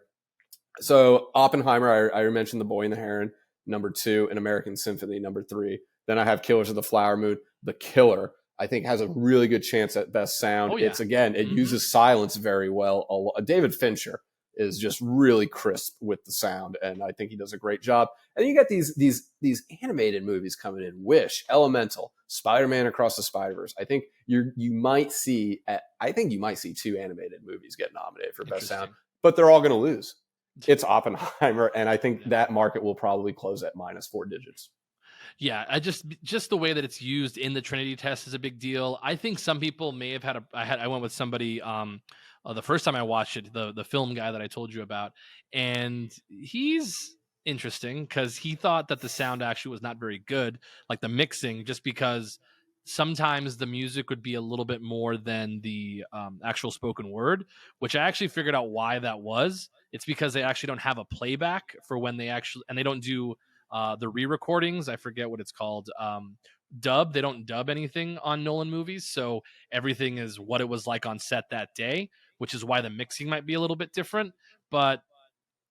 So Oppenheimer, I mentioned The Boy and the Heron, number 2, and American Symphony, number 3. Then I have Killers of the Flower Moon. The Killer, I think, has a really good chance at best sound. It's it uses silence very well. David Fincher is just really crisp with the sound, and I think he does a great job. And you got these animated movies coming in: Wish, Elemental, Spider-Man Across the Spider-Verse. I think you might see 2 animated movies get nominated for best sound, but they're all going to lose. It's Oppenheimer, and I think that market will probably close at -4 digits. Yeah, I just the way that it's used in the Trinity test is a big deal. I think some people may have had I went with somebody the first time I watched it, the film guy that I told you about, and he's interesting because he thought that the sound actually was not very good, like the mixing, just because sometimes the music would be a little bit more than the actual spoken word, which I actually figured out why that was. It's because they actually don't have a playback for when they actually, and they don't do the re-recordings. I forget what it's called. Dub. They don't dub anything on Nolan movies, so everything is what it was like on set that day, which is why the mixing might be a little bit different. But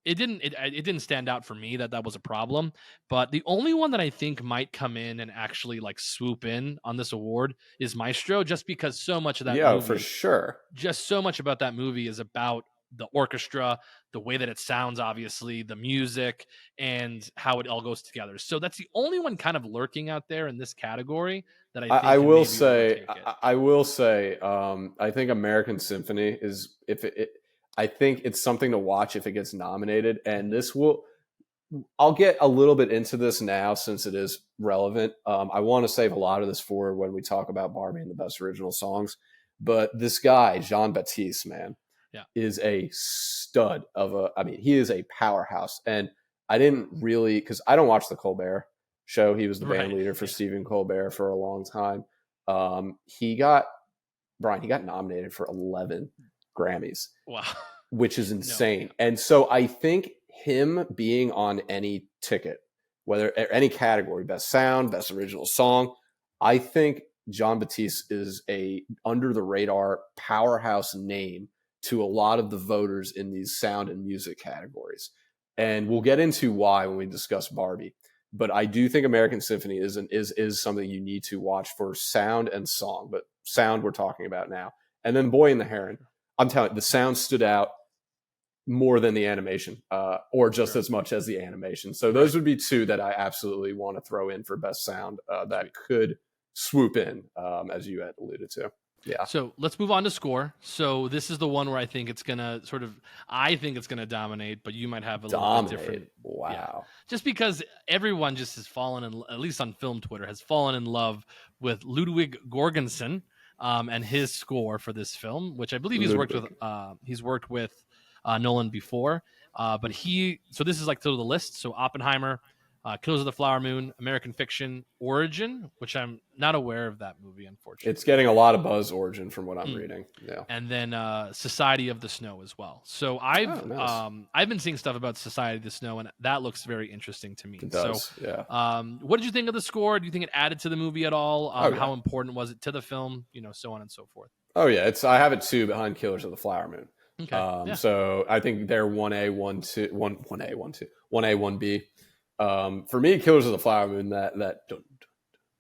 it didn't stand out for me that was a problem. But the only one that I think might come in and actually like swoop in on this award is Maestro, just because so much of that movie, for sure, just so much about that movie is about the orchestra, the way that it sounds, obviously, the music, and how it all goes together. So that's the only one kind of lurking out there in this category that I will say. I think American Symphony is, I think it's something to watch if it gets nominated, and I'll get a little bit into this now since it is relevant. I want to save a lot of this for when we talk about Barbie and the best original songs, but this guy, Jean-Baptiste, man, is a stud he is a powerhouse. And I didn't really, because I don't watch the Colbert Show. He was the band leader for Stephen Colbert for a long time. He got nominated for 11 Grammys. Wow. Which is insane. No. And so I think him being on any ticket, whether any category, best sound, best original song, I think Jean-Baptiste is a under the radar powerhouse name to a lot of the voters in these sound and music categories. And we'll get into why when we discuss Barbie. But I do think American Symphony is something you need to watch for sound and song. But sound we're talking about now. And then Boy and the Heron. I'm telling you, the sound stood out more than the animation, or just as much as the animation. So those would be 2 that I absolutely want to throw in for best sound that could swoop in, as you had alluded to. Yeah. So let's move on to score. So this is the one where I think it's gonna dominate, but you might have a little bit different. Wow. Yeah. Just because everyone just has fallen in, at least on film Twitter, has fallen in love with Ludwig Göransson and his score for this film, which I believe he's worked with Nolan before. But so this is like to the list. So Oppenheimer, Killers of the Flower Moon, American Fiction, Origin, which I'm not aware of that movie, unfortunately. It's getting a lot of buzz, Origin, from what I'm reading. Yeah. And then Society of the Snow as well. So I've been seeing stuff about Society of the Snow, and that looks very interesting to me. It does, so, yeah. What did you think of the score? Do you think it added to the movie at all? How important was it to the film? So on and so forth. Oh, yeah. I have it 2 behind Killers of the Flower Moon. Okay. So I think they're 1A, 1-2, 1A, 1-2, 1A, 1B. For me, Killers of the Flower Moon, that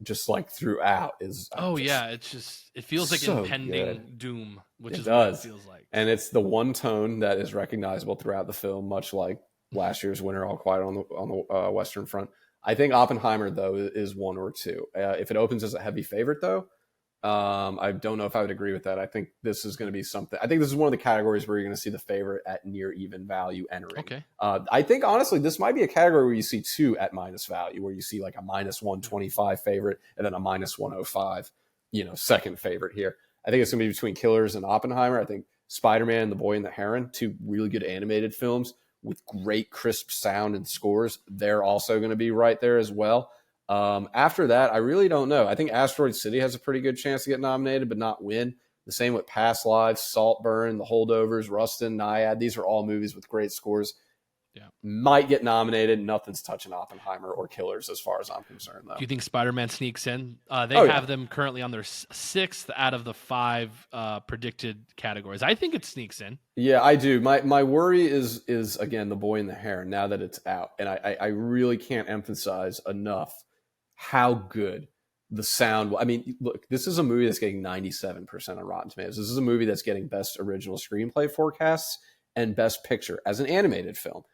just like throughout is it feels like so impending good. doom, which It is does. what it feels like. And it's the one tone that is recognizable throughout the film, much like last year's Winter All Quiet on the Western Front. I think Oppenheimer, though, is 1 or 2. If it opens as a heavy favorite, though, I don't know if I would agree with that. I think this is going to be something. I think this is one of the categories where you're going to see the favorite at near even value entering. Okay. I think, honestly, this might be a category where you see 2 at minus value, where you see like a minus 125 favorite and then a minus 105, second favorite here. I think it's going to be between Killers and Oppenheimer. I think Spider-Man, The Boy and the Heron, 2 really good animated films with great crisp sound and scores. They're also going to be right there as well. After that, I really don't know. I think Asteroid City has a pretty good chance to get nominated, but not win. The same with Past Lives, Saltburn, The Holdovers, Rustin, Naiad. These are all movies with great scores. Yeah. Might get nominated. Nothing's touching Oppenheimer or Killers as far as I'm concerned, though. Do you think Spider-Man sneaks in? They have them currently on their 6th out of the 5 predicted categories. I think it sneaks in. Yeah, I do. My worry is again, The Boy and the Heron, now that it's out. And I really can't emphasize enough how good the sound. I mean, look, this is a movie that's getting 97% on Rotten Tomatoes. This is a movie that's getting Best Original Screenplay forecasts and Best Picture as an animated film.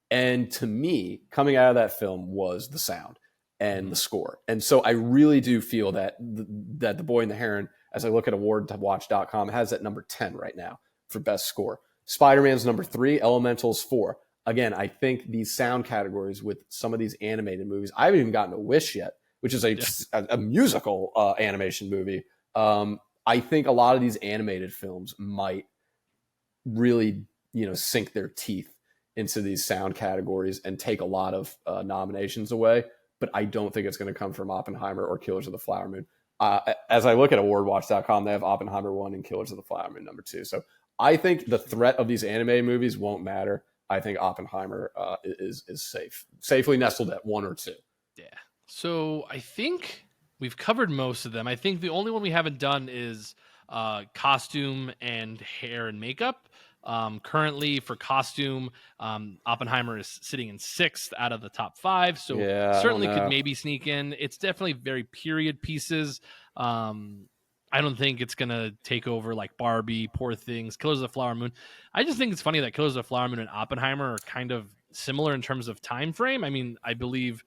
And to me, coming out of that film was the sound and the score. And so I really do feel that The Boy and the Heron, as I look at awardwatch.com, has that number 10 right now for best score. Spider-Man's number 3, Elemental's 4. Again, I think these sound categories with some of these animated movies, I haven't even gotten to Wish yet, which is a musical animation movie. I think a lot of these animated films might really, sink their teeth into these sound categories and take a lot of nominations away. But I don't think it's going to come from Oppenheimer or Killers of the Flower Moon. As I look at awardwatch.com, they have Oppenheimer 1 and Killers of the Flower Moon number 2. So I think the threat of these animated movies won't matter. I think Oppenheimer is safely nestled at 1 or 2. Yeah. So I think we've covered most of them. I think the only one we haven't done is costume and hair and makeup. Currently for costume, Oppenheimer is sitting in 6th out of the top 5. So certainly could maybe sneak in. It's definitely very period pieces. I don't think it's going to take over like Barbie, Poor Things, Killers of the Flower Moon. I just think it's funny that Killers of the Flower Moon and Oppenheimer are kind of similar in terms of time frame. I mean, I believe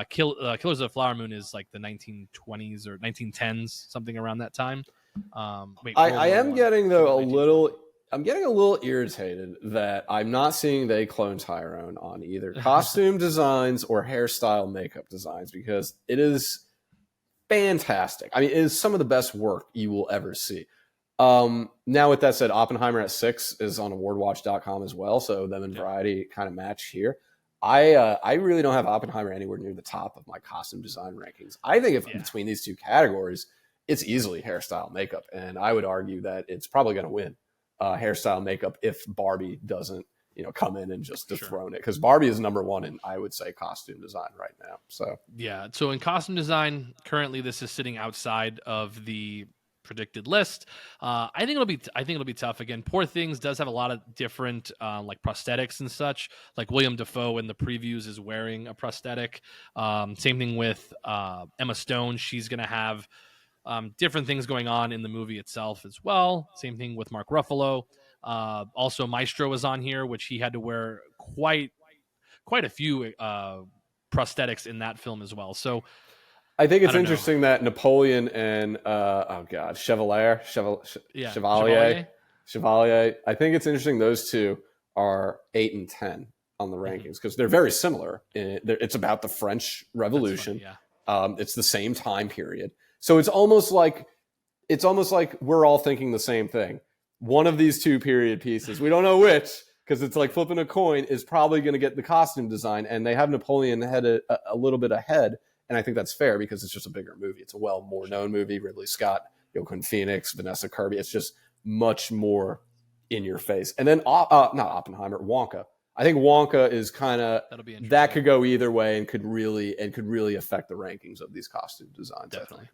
Killers of the Flower Moon is like the 1920s or 1910s, something around that time. I am getting, though, I'm getting a little irritated that I'm not seeing They Clone Tyrone on either costume designs or hairstyle makeup designs, because it is fantastic. I mean, it is some of the best work you will ever see. Now, with that said, Oppenheimer at 6 is on awardwatch.com as well, so them and Variety kind of match here. I really don't have Oppenheimer anywhere near the top of my costume design rankings. I think between these two categories, it's easily hairstyle makeup, and I would argue that it's probably going to win hairstyle makeup if Barbie doesn't come in and just dethrone it, because Barbie is number 1 in, I would say, costume design right now. So in costume design, currently this is sitting outside of the predicted list. I think it'll be tough. Again, Poor Things does have a lot of different like prosthetics and such. Like William Dafoe in the previews is wearing a prosthetic. Same thing with Emma Stone. She's going to have different things going on in the movie itself as well. Same thing with Mark Ruffalo. Also, Maestro was on here, which he had to wear quite a few prosthetics in that film as well. So I think it's interesting that Napoleon and Chevalier. I think it's interesting those two are 8 and 10 on the rankings, because they're very similar. It's about the French Revolution. It's the same time period. So it's almost like we're all thinking the same thing. One of these two period pieces, we don't know which, because it's like flipping a coin, is probably going to get the costume design, and they have Napoleon headed a little bit ahead, and I think that's fair because it's just a bigger movie. It's a more known movie. Ridley Scott, Joaquin Phoenix, Vanessa Kirby. It's just much more in your face. And then not Oppenheimer, Wonka. I think Wonka is kind of that could go either way and could really affect the rankings of these costume designs. Definitely.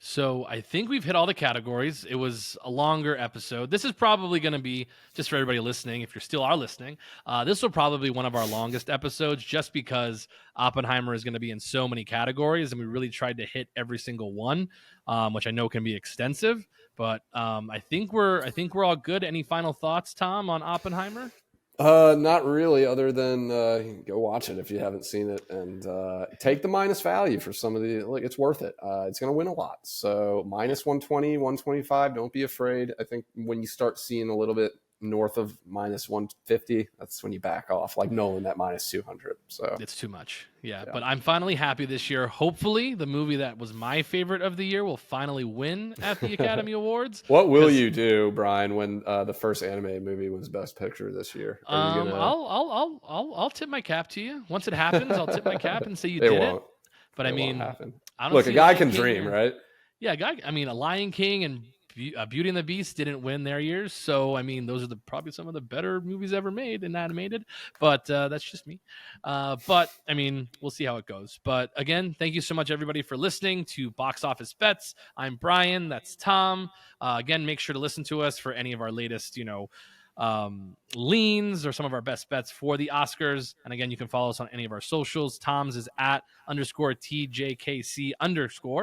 So I think we've hit all the categories. It was a longer episode. This is probably going to be, just for everybody listening, if you're still are listening, this will probably be one of our longest episodes just because Oppenheimer is going to be in so many categories and we really tried to hit every single one, which I know can be extensive. But I think we're all good. Any final thoughts, Tom, on Oppenheimer? Not really, other than go watch it if you haven't seen it, and take the minus value for some of the. Like, it's worth it. It's going to win a lot. So minus 120, 125. Don't be afraid. I think when you start seeing a little bit north of minus 150, that's when you back off. Like Nolan at minus 200. So it's too much. Yeah, but I'm finally happy this year. Hopefully, the movie that was my favorite of the year will finally win at the Academy Awards. What will you do, Brian, when the first animated movie wins Best Picture this year? I'll tip my cap to you. Once it happens, I'll tip my cap and say you did it. But I mean, I don't. Look, a guy can dream, right? Yeah, I mean, a Lion King and Beauty and the Beast didn't win their years, so I mean, those are probably some of the better movies ever made in animated. But that's just me. But I mean, we'll see how it goes. But again, thank you so much, everybody, for listening to Box Office Bets. I'm Brian. That's Tom. Again, make sure to listen to us for any of our latest, leans or some of our best bets for the Oscars. And again, you can follow us on any of our socials. Tom's is at _TJKC_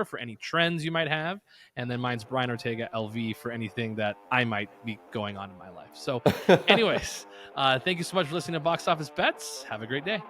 for any trends you might have. And then mine's Brian Ortega LV for anything that I might be going on in my life. So anyways, thank you so much for listening to Box Office Bets. Have a great day.